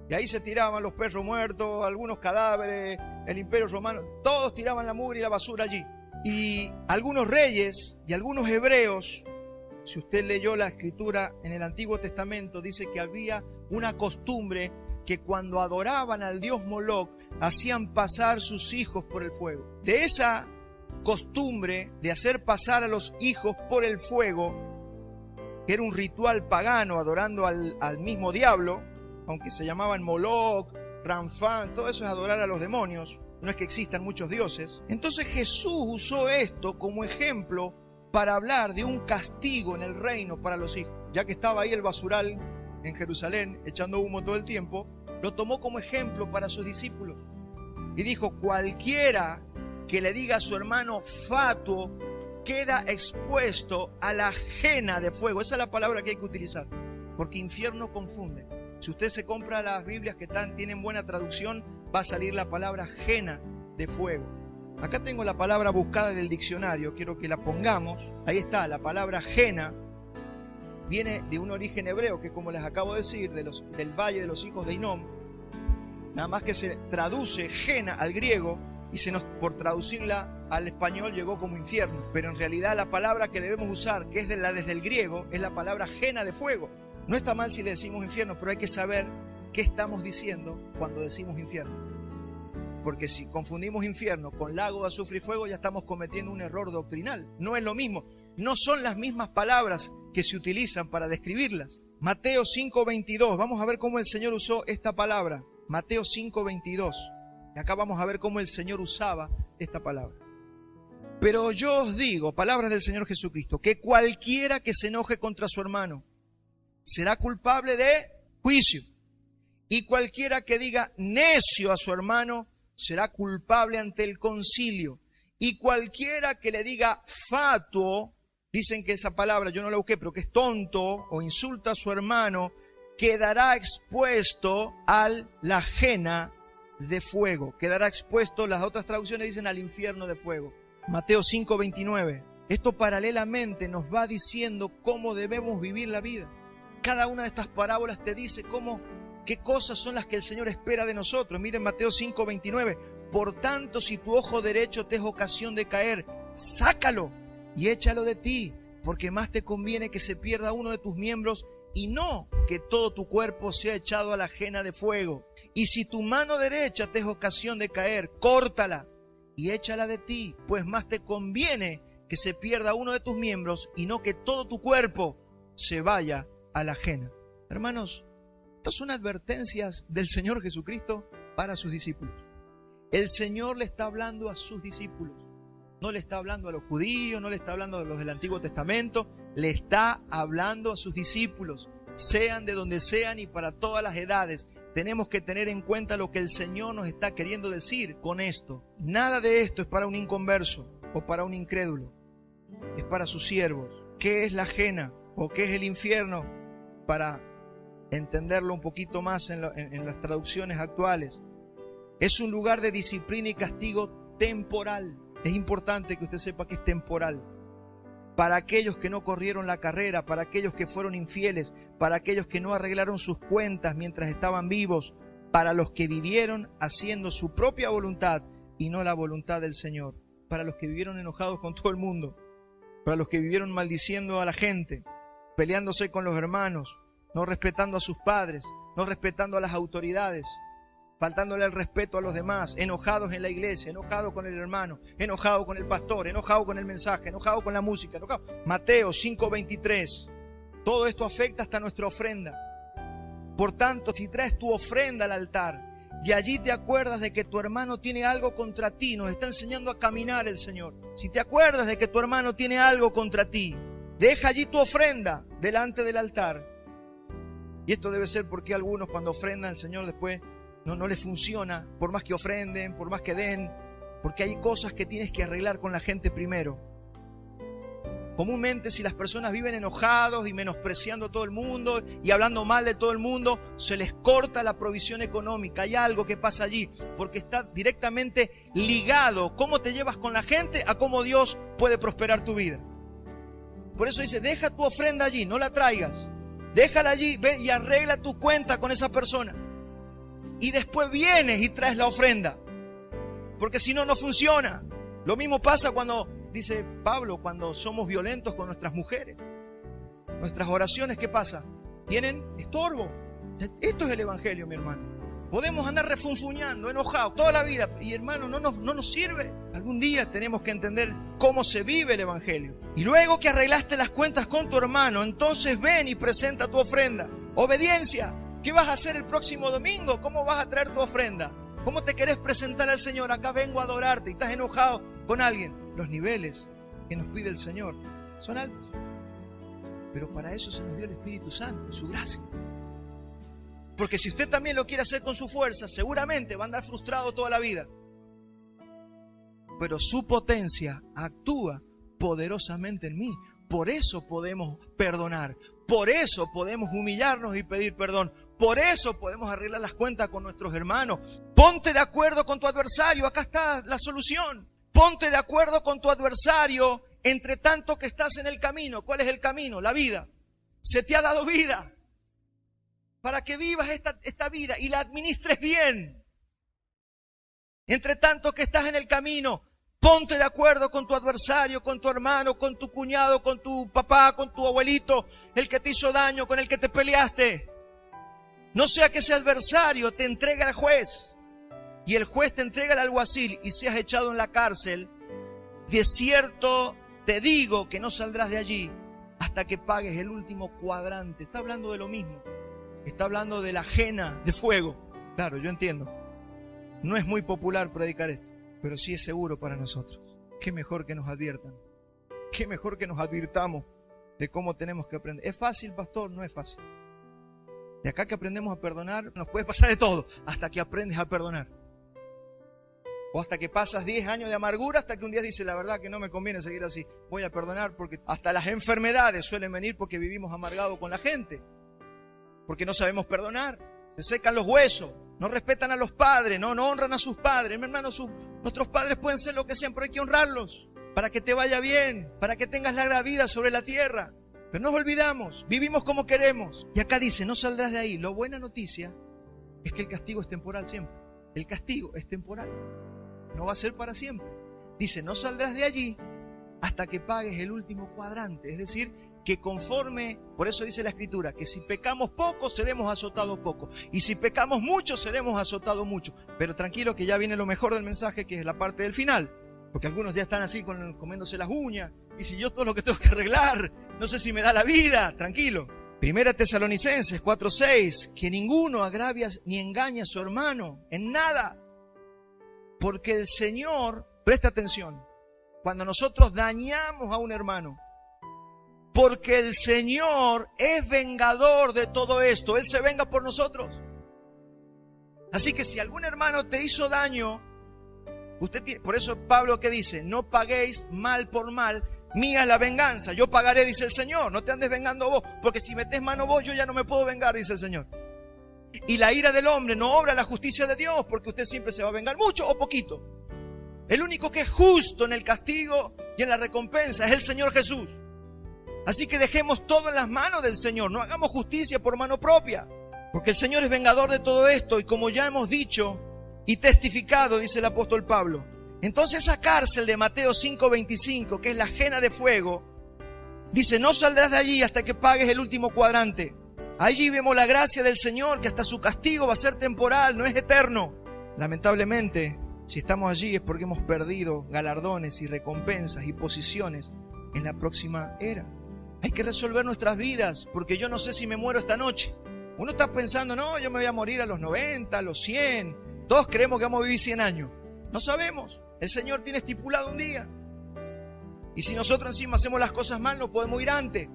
Y ahí se tiraban los perros muertos, algunos cadáveres, el Imperio Romano, todos tiraban la mugre y la basura allí. Y algunos reyes y algunos hebreos, si usted leyó la escritura en el Antiguo Testamento, dice que había una costumbre que cuando adoraban al dios Moloc, hacían pasar sus hijos por el fuego. De esa costumbre de hacer pasar a los hijos por el fuego, que era un ritual pagano adorando al mismo diablo, aunque se llamaban Moloc, Ramfán, todo eso es adorar a los demonios, no es que existan muchos dioses. Entonces Jesús usó esto como ejemplo para hablar de un castigo en el reino para los hijos. Ya que estaba ahí el basural en Jerusalén echando humo todo el tiempo, lo tomó como ejemplo para sus discípulos. Y dijo, cualquiera que le diga a su hermano fatuo queda expuesto a la jena de fuego. Esa es la palabra que hay que utilizar, porque infierno confunde. Si usted se compra las Biblias que tienen buena traducción, va a salir la palabra jena de fuego. Acá tengo la palabra buscada del diccionario, quiero que la pongamos. Ahí está, la palabra jena viene de un origen hebreo, que como les acabo de decir, del valle de los hijos de Hinnom. Nada más que se traduce jena al griego y por traducirla al español llegó como infierno. Pero en realidad la palabra que debemos usar, que es desde el griego, es la palabra jena de fuego. No está mal si le decimos infierno, pero hay que saber qué estamos diciendo cuando decimos infierno. Porque si confundimos infierno con lago de azufre y fuego, ya estamos cometiendo un error doctrinal. No es lo mismo. No son las mismas palabras que se utilizan para describirlas. Mateo 5:22. Vamos a ver cómo el Señor usó esta palabra. Mateo 5:22. Y acá vamos a ver cómo el Señor usaba esta palabra. Pero yo os digo, palabras del Señor Jesucristo, que cualquiera que se enoje contra su hermano será culpable de juicio. Y cualquiera que diga necio a su hermano será culpable ante el concilio. Y cualquiera que le diga fatuo, dicen que esa palabra yo no la busqué, pero que es tonto o insulta a su hermano, quedará expuesto a la jena de fuego. Quedará expuesto, las otras traducciones dicen al infierno de fuego. Mateo 5:29. Esto paralelamente nos va diciendo cómo debemos vivir la vida. Cada una de estas parábolas te dice qué cosas son las que el Señor espera de nosotros. Miren Mateo 5:29. Por tanto, si tu ojo derecho te es ocasión de caer, sácalo y échalo de ti, porque más te conviene que se pierda uno de tus miembros y no que todo tu cuerpo sea echado a la jena de fuego. Y si tu mano derecha te es ocasión de caer, córtala y échala de ti, pues más te conviene que se pierda uno de tus miembros y no que todo tu cuerpo se vaya a la jena. Hermanos, estas son advertencias del Señor Jesucristo para sus discípulos. El Señor le está hablando a sus discípulos. No le está hablando a los judíos, no le está hablando a los del Antiguo Testamento, le está hablando a sus discípulos, sean de donde sean y para todas las edades. Tenemos que tener en cuenta lo que el Señor nos está queriendo decir con esto. Nada de esto es para un inconverso o para un incrédulo, es para sus siervos. ¿Qué es la jena o qué es el infierno? Para entenderlo un poquito más en las traducciones actuales. Es un lugar de disciplina y castigo temporal. Es importante que usted sepa que es temporal. Para aquellos que no corrieron la carrera, para aquellos que fueron infieles, para aquellos que no arreglaron sus cuentas mientras estaban vivos, para los que vivieron haciendo su propia voluntad y no la voluntad del Señor, para los que vivieron enojados con todo el mundo, para los que vivieron maldiciendo a la gente, peleándose con los hermanos, no respetando a sus padres, no respetando a las autoridades, faltándole el respeto a los demás, enojados en la iglesia, enojados con el hermano, enojados con el pastor, enojados con el mensaje, enojados con la música, enojados. Mateo 5:23. Todo esto afecta hasta nuestra ofrenda. Por tanto, si traes tu ofrenda al altar y allí te acuerdas de que tu hermano tiene algo contra ti, nos está enseñando a caminar el Señor. Si te acuerdas de que tu hermano tiene algo contra ti, deja allí tu ofrenda delante del altar. Y esto debe ser porque algunos cuando ofrendan al Señor después no les funciona, por más que ofrenden, por más que den, porque hay cosas que tienes que arreglar con la gente primero. Comúnmente si las personas viven enojados y menospreciando a todo el mundo y hablando mal de todo el mundo, se les corta la provisión económica. Hay algo que pasa allí, porque está directamente ligado cómo te llevas con la gente a cómo Dios puede prosperar tu vida. Por eso dice, deja tu ofrenda allí, no la traigas. Déjala allí, ve y arregla tu cuenta con esa persona. Y después vienes y traes la ofrenda. Porque si no, no funciona. Lo mismo pasa cuando, dice Pablo, cuando somos violentos con nuestras mujeres. Nuestras oraciones, ¿qué pasa? Tienen estorbo. Esto es el evangelio, mi hermano. Podemos andar refunfuñando, enojados toda la vida. Y hermano, no nos sirve. Algún día tenemos que entender cómo se vive el evangelio. Y luego que arreglaste las cuentas con tu hermano, entonces ven y presenta tu ofrenda. Obediencia. ¿Qué vas a hacer el próximo domingo? ¿Cómo vas a traer tu ofrenda? ¿Cómo te querés presentar al Señor? Acá vengo a adorarte y estás enojado con alguien. Los niveles que nos pide el Señor son altos. Pero para eso se nos dio el Espíritu Santo, su gracia. Porque si usted también lo quiere hacer con su fuerza, seguramente va a andar frustrado toda la vida. Pero su potencia actúa poderosamente en mí. Por eso podemos perdonar. Por eso podemos humillarnos y pedir perdón. Por eso podemos arreglar las cuentas con nuestros hermanos. Ponte de acuerdo con tu adversario. Acá está la solución. Ponte de acuerdo con tu adversario entre tanto que estás en el camino. ¿Cuál es el camino? La vida. Se te ha dado vida para que vivas esta vida y la administres bien. Entre tanto que estás en el camino, ponte de acuerdo con tu adversario, con tu hermano, con tu cuñado, con tu papá, con tu abuelito, el que te hizo daño, con el que te peleaste. No sea que ese adversario te entregue al juez y el juez te entrega al alguacil y seas echado en la cárcel. De cierto te digo que no saldrás de allí hasta que pagues el último cuadrante. Está hablando de lo mismo. Está hablando de la ajena de fuego. Claro, yo entiendo. No es muy popular predicar esto, pero sí es seguro para nosotros. Qué mejor que nos adviertan. Qué mejor que nos advirtamos de cómo tenemos que aprender. ¿Es fácil, pastor? No es fácil. De acá que aprendemos a perdonar, nos puede pasar de todo, hasta que aprendes a perdonar. O hasta que pasas 10 años de amargura, hasta que un día dices, la verdad que no me conviene seguir así. Voy a perdonar, porque hasta las enfermedades suelen venir porque vivimos amargados con la gente. Porque no sabemos perdonar. Se secan los huesos, no respetan a los padres, no honran a sus padres. Mi hermano, nuestros padres pueden ser lo que sean, pero hay que honrarlos para que te vaya bien, para que tengas larga vida sobre la tierra. Pero nos olvidamos, vivimos como queremos. Y acá dice, no saldrás de ahí. La buena noticia es que el castigo es temporal siempre. El castigo es temporal. No va a ser para siempre. Dice, no saldrás de allí hasta que pagues el último cuadrante. Es decir, que conforme, por eso dice la Escritura, que si pecamos poco, seremos azotados poco. Y si pecamos mucho, seremos azotados mucho. Pero tranquilo que ya viene lo mejor del mensaje, que es la parte del final. Porque algunos ya están así comiéndose las uñas. Y si yo todo lo que tengo que arreglar, no sé si me da la vida. Tranquilo. Primera Tesalonicenses 4:6, que ninguno agravia ni engaña a su hermano en nada. Porque el Señor, presta atención, cuando nosotros dañamos a un hermano, porque el Señor es vengador de todo esto. Él se venga por nosotros. Así que si algún hermano te hizo daño, por eso Pablo que dice, no paguéis mal por mal, mía es la venganza, yo pagaré, dice el Señor. No te andes vengando vos, porque si metés mano vos, yo ya no me puedo vengar, dice el Señor. Y la ira del hombre no obra la justicia de Dios, porque usted siempre se va a vengar mucho o poquito. El único que es justo en el castigo y en la recompensa es el Señor Jesús. Así que dejemos todo en las manos del Señor, no hagamos justicia por mano propia, porque el Señor es vengador de todo esto. Y como ya hemos dicho y testificado, dice el apóstol Pablo, entonces esa cárcel de Mateo 5:25, que es la ajena de fuego, dice, no saldrás de allí hasta que pagues el último cuadrante. Allí vemos la gracia del Señor, que hasta su castigo va a ser temporal, no es eterno. Lamentablemente, si estamos allí es porque hemos perdido galardones y recompensas y posiciones en la próxima era. Hay que resolver nuestras vidas, porque yo no sé si me muero esta noche. Uno está pensando, no, yo me voy a morir a los 90, a los 100. Todos creemos que vamos a vivir 100 años. No sabemos. El Señor tiene estipulado un día. Y si nosotros encima hacemos las cosas mal, no podemos ir antes.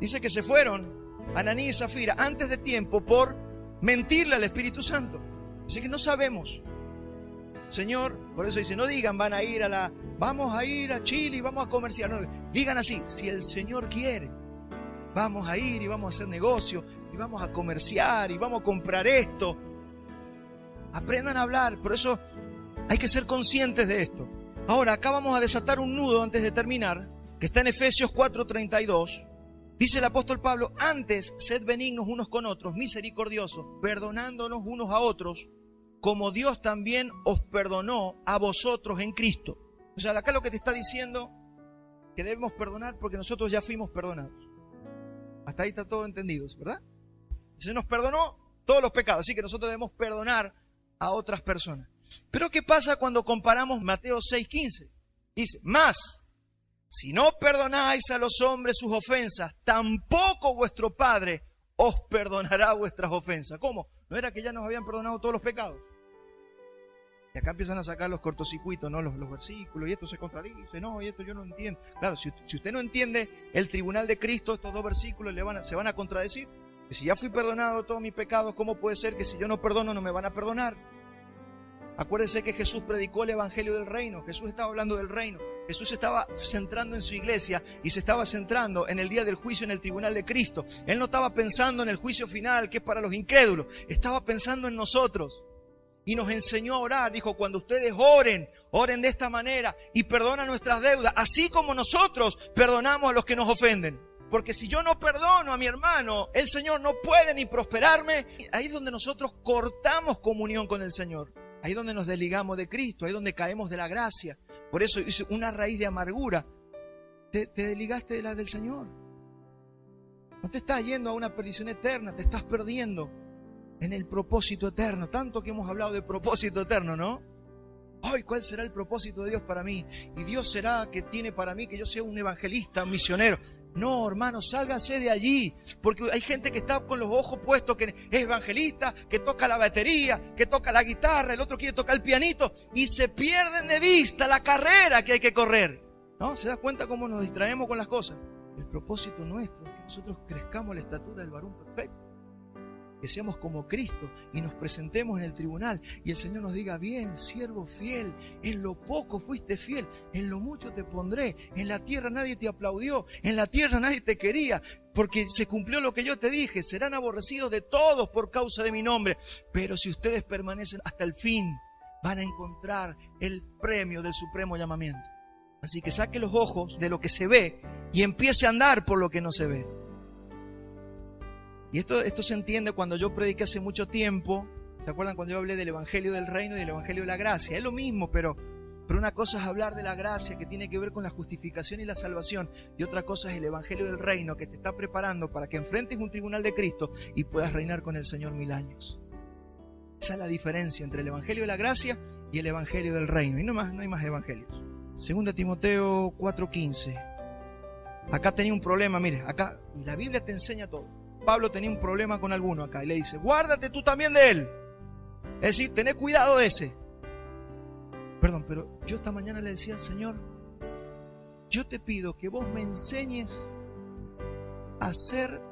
Dice que se fueron Ananías y Zafira antes de tiempo por mentirle al Espíritu Santo. Así que no sabemos. Señor, por eso dice, no digan vamos a ir a Chile y vamos a comerciar. No, digan así, si el Señor quiere, vamos a ir y vamos a hacer negocio y vamos a comerciar y vamos a comprar esto. Aprendan a hablar, por eso hay que ser conscientes de esto. Ahora, acá vamos a desatar un nudo antes de terminar, que está en Efesios 4:32. Dice el apóstol Pablo, antes sed benignos unos con otros, misericordiosos, perdonándonos unos a otros, como Dios también os perdonó a vosotros en Cristo. O sea, acá lo que te está diciendo, que debemos perdonar porque nosotros ya fuimos perdonados. Hasta ahí está todo entendido, ¿verdad? Se nos perdonó todos los pecados, así que nosotros debemos perdonar a otras personas. Pero ¿qué pasa cuando comparamos Mateo 6:15? Dice, más, si no perdonáis a los hombres sus ofensas, tampoco vuestro Padre os perdonará vuestras ofensas. ¿Cómo? ¿No era que ya nos habían perdonado todos los pecados? Y acá empiezan a sacar los cortocircuitos, ¿no? Los versículos, y esto se contradice, no, y esto yo no entiendo. Claro, si usted no entiende el tribunal de Cristo, estos dos versículos se van a contradecir. Que si ya fui perdonado de todos mis pecados, ¿cómo puede ser que si yo no perdono no me van a perdonar? Acuérdese que Jesús predicó el evangelio del reino. Jesús estaba hablando del reino. Jesús se estaba centrando en su iglesia y se estaba centrando en el día del juicio en el tribunal de Cristo. Él no estaba pensando en el juicio final, que es para los incrédulos. Estaba pensando en nosotros. Y nos enseñó a orar. Dijo, cuando ustedes oren, oren de esta manera y perdonan nuestras deudas, así como nosotros perdonamos a los que nos ofenden. Porque si yo no perdono a mi hermano, el Señor no puede ni prosperarme. Ahí es donde nosotros cortamos comunión con el Señor. Ahí es donde nos desligamos de Cristo, ahí es donde caemos de la gracia. Por eso dice, una raíz de amargura. Te desligaste de la del Señor. No te estás yendo a una perdición eterna, te estás perdiendo en el propósito eterno. Tanto que hemos hablado de propósito eterno, ¿no? Ay, ¿cuál será el propósito de Dios para mí? Y Dios será que tiene para mí que yo sea un evangelista, un misionero. No, hermanos, sálganse de allí, porque hay gente que está con los ojos puestos, que es evangelista, que toca la batería, que toca la guitarra, el otro quiere tocar el pianito, y se pierden de vista la carrera que hay que correr. ¿No? ¿Se da cuenta cómo nos distraemos con las cosas? El propósito nuestro es que nosotros crezcamos a la estatura del varón perfecto, que seamos como Cristo y nos presentemos en el tribunal y el Señor nos diga, bien, siervo fiel, en lo poco fuiste fiel, en lo mucho te pondré. En la tierra nadie te aplaudió, en la tierra nadie te quería, porque se cumplió lo que yo te dije, serán aborrecidos de todos por causa de mi nombre, pero si ustedes permanecen hasta el fin, van a encontrar el premio del supremo llamamiento. Así que saque los ojos de lo que se ve y empiece a andar por lo que no se ve. Y esto se entiende cuando yo prediqué hace mucho tiempo. ¿Se acuerdan cuando yo hablé del Evangelio del Reino y del Evangelio de la Gracia? Es lo mismo, pero una cosa es hablar de la gracia, que tiene que ver con la justificación y la salvación. Y otra cosa es el Evangelio del Reino, que te está preparando para que enfrentes un tribunal de Cristo y puedas reinar con el Señor 1000 años. Esa es la diferencia entre el Evangelio de la Gracia y el Evangelio del Reino. Y no hay más evangelios. 2 Timoteo 4:15. Acá tenía un problema, mire, acá, y la Biblia te enseña todo. Pablo tenía un problema con alguno acá y le dice, guárdate tú también de él. Es decir, tené cuidado de ese. Perdón, pero yo esta mañana le decía, Señor, yo te pido que vos me enseñes a ser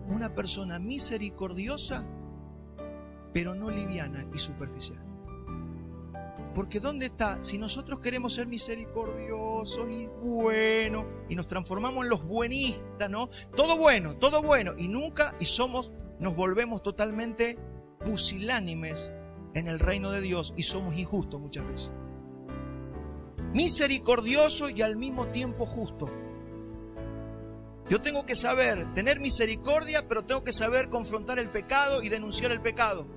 una persona misericordiosa, pero no liviana y superficial. Porque ¿dónde está? Si nosotros queremos ser misericordiosos y buenos y nos transformamos en los buenistas, ¿no? Todo bueno, y nos volvemos totalmente pusilánimes en el reino de Dios y somos injustos muchas veces. Misericordioso y al mismo tiempo justo. Yo tengo que saber tener misericordia, pero tengo que saber confrontar el pecado y denunciar el pecado.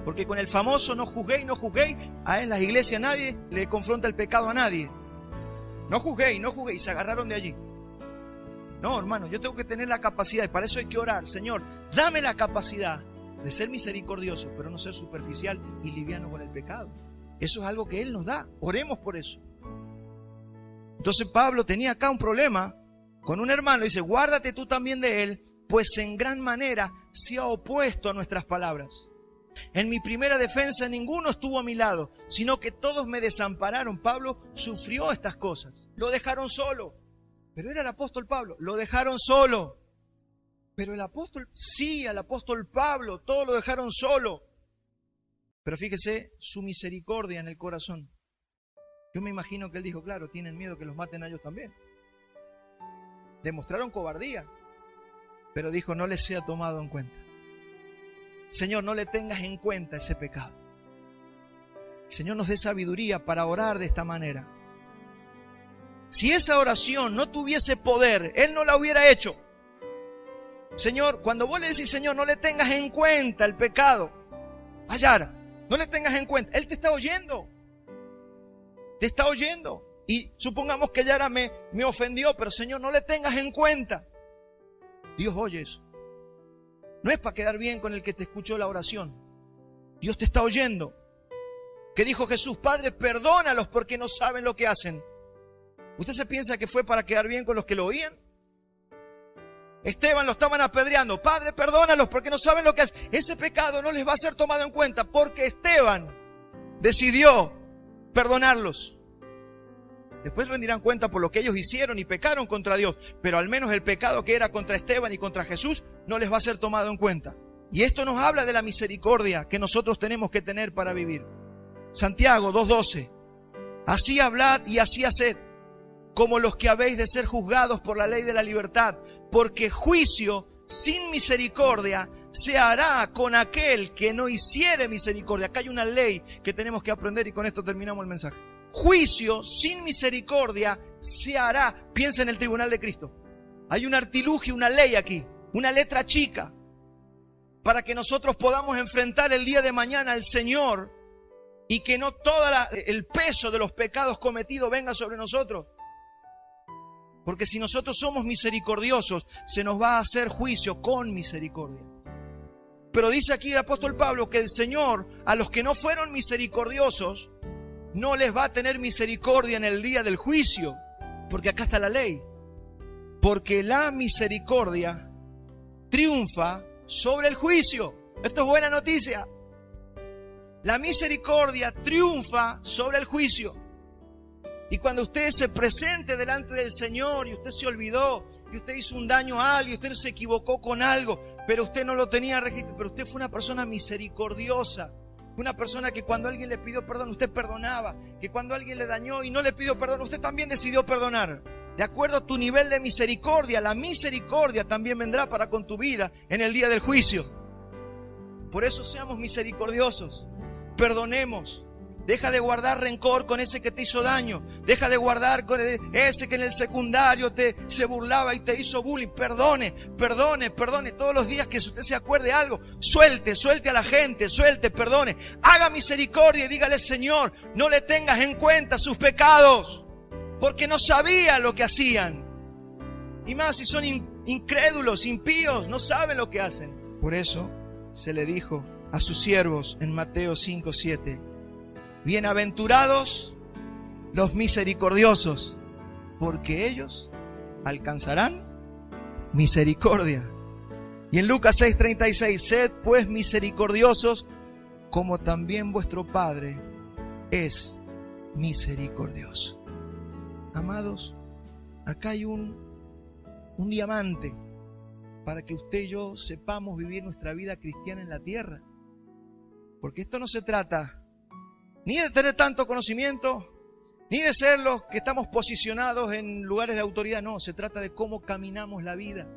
Porque con el famoso no juzguéis, en las iglesias nadie le confronta el pecado a nadie. No juzguéis, y se agarraron de allí. No, hermano, yo tengo que tener la capacidad, y para eso hay que orar. Señor, dame la capacidad de ser misericordioso, pero no ser superficial y liviano con el pecado. Eso es algo que Él nos da. Oremos por eso. Entonces Pablo tenía acá un problema con un hermano. Dice, guárdate tú también de él, pues en gran manera se ha opuesto a nuestras palabras. En mi primera defensa ninguno estuvo a mi lado, sino que todos me desampararon. Pablo sufrió estas cosas. Lo dejaron solo. Pero era el apóstol Pablo. Lo dejaron solo. Pero el apóstol, sí, al apóstol Pablo, todos lo dejaron solo. Pero fíjese su misericordia en el corazón. Yo me imagino que él dijo, claro, tienen miedo que los maten a ellos también. Demostraron cobardía. Pero dijo, no les sea tomado en cuenta. Señor, no le tengas en cuenta ese pecado. Señor, nos dé sabiduría para orar de esta manera. Si esa oración no tuviese poder, Él no la hubiera hecho. Señor, cuando vos le decís, Señor, no le tengas en cuenta el pecado, Ayara, no le tengas en cuenta, Él te está oyendo. Te está oyendo. Y supongamos que Ayara me ofendió, pero Señor, no le tengas en cuenta. Dios oye eso. No es para quedar bien con el que te escuchó la oración. Dios te está oyendo. ¿Qué dijo Jesús? Padre, perdónalos porque no saben lo que hacen. ¿Usted se piensa que fue para quedar bien con los que lo oían? Esteban lo estaban apedreando. Padre, perdónalos porque no saben lo que hacen. Ese pecado no les va a ser tomado en cuenta porque Esteban decidió perdonarlos. Después rendirán cuenta por lo que ellos hicieron y pecaron contra Dios. Pero al menos el pecado que era contra Esteban y contra Jesús no les va a ser tomado en cuenta. Y esto nos habla de la misericordia que nosotros tenemos que tener para vivir. Santiago 2:12. Así hablad y así haced, como los que habéis de ser juzgados por la ley de la libertad, porque juicio sin misericordia se hará con aquel que no hiciere misericordia. Acá hay una ley que tenemos que aprender y con esto terminamos el mensaje. Juicio sin misericordia se hará. Piensa en el tribunal de Cristo. Hay un artilugio, una ley aquí, una letra chica, para que nosotros podamos enfrentar el día de mañana al Señor y que no todo el peso de los pecados cometidos venga sobre nosotros. Porque si nosotros somos misericordiosos, se nos va a hacer juicio con misericordia. Pero dice aquí el apóstol Pablo que el Señor, a los que no fueron misericordiosos, no les va a tener misericordia en el día del juicio. Porque acá está la ley. Porque la misericordia triunfa sobre el juicio. Esto es buena noticia. La misericordia triunfa sobre el juicio. Y cuando usted se presente delante del Señor y usted se olvidó, y usted hizo un daño a alguien, usted se equivocó con algo, pero usted no lo tenía registrado, pero usted fue una persona misericordiosa, una persona que cuando alguien le pidió perdón, usted perdonaba, que cuando alguien le dañó y no le pidió perdón, usted también decidió perdonar. De acuerdo a tu nivel de misericordia, la misericordia también vendrá para con tu vida en el día del juicio. Por eso seamos misericordiosos, perdonemos. Deja de guardar rencor con ese que te hizo daño. Deja de guardar con ese que en el secundario se burlaba y te hizo bullying. Perdone. Todos los días que usted se acuerde algo, suelte a la gente, perdone. Haga misericordia y dígale: Señor, no le tengas en cuenta sus pecados, porque no sabía lo que hacían. Y más si son incrédulos, impíos, no saben lo que hacen. Por eso se le dijo a sus siervos en Mateo 5:7: bienaventurados los misericordiosos, porque ellos alcanzarán misericordia. Y en Lucas 6:36: sed pues misericordiosos, como también vuestro Padre es misericordioso. Amados, acá hay un diamante para que usted y yo sepamos vivir nuestra vida cristiana en la tierra. Porque esto no se trata ni de tener tanto conocimiento, ni de ser los que estamos posicionados en lugares de autoridad. No, se trata de cómo caminamos la vida.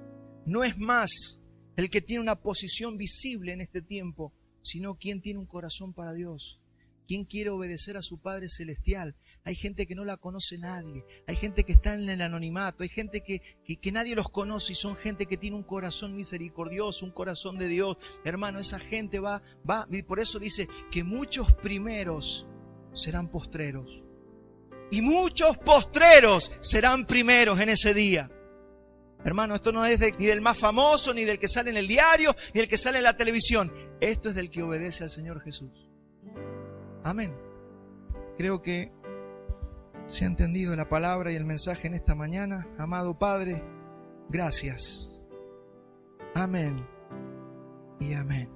No es más el que tiene una posición visible en este tiempo, sino quien tiene un corazón para Dios, quien quiere obedecer a su Padre Celestial. Hay gente que no la conoce nadie, hay gente que está en el anonimato, hay gente que nadie los conoce y son gente que tiene un corazón misericordioso, un corazón de Dios. Hermano, esa gente va, y por eso dice que muchos primeros serán postreros y muchos postreros serán primeros en ese día. Hermano, esto no es ni del más famoso, ni del que sale en el diario, ni del que sale en la televisión. Esto es del que obedece al Señor Jesús. Amén. Creo que se ha entendido la palabra y el mensaje en esta mañana. Amado Padre, gracias. Amén y amén.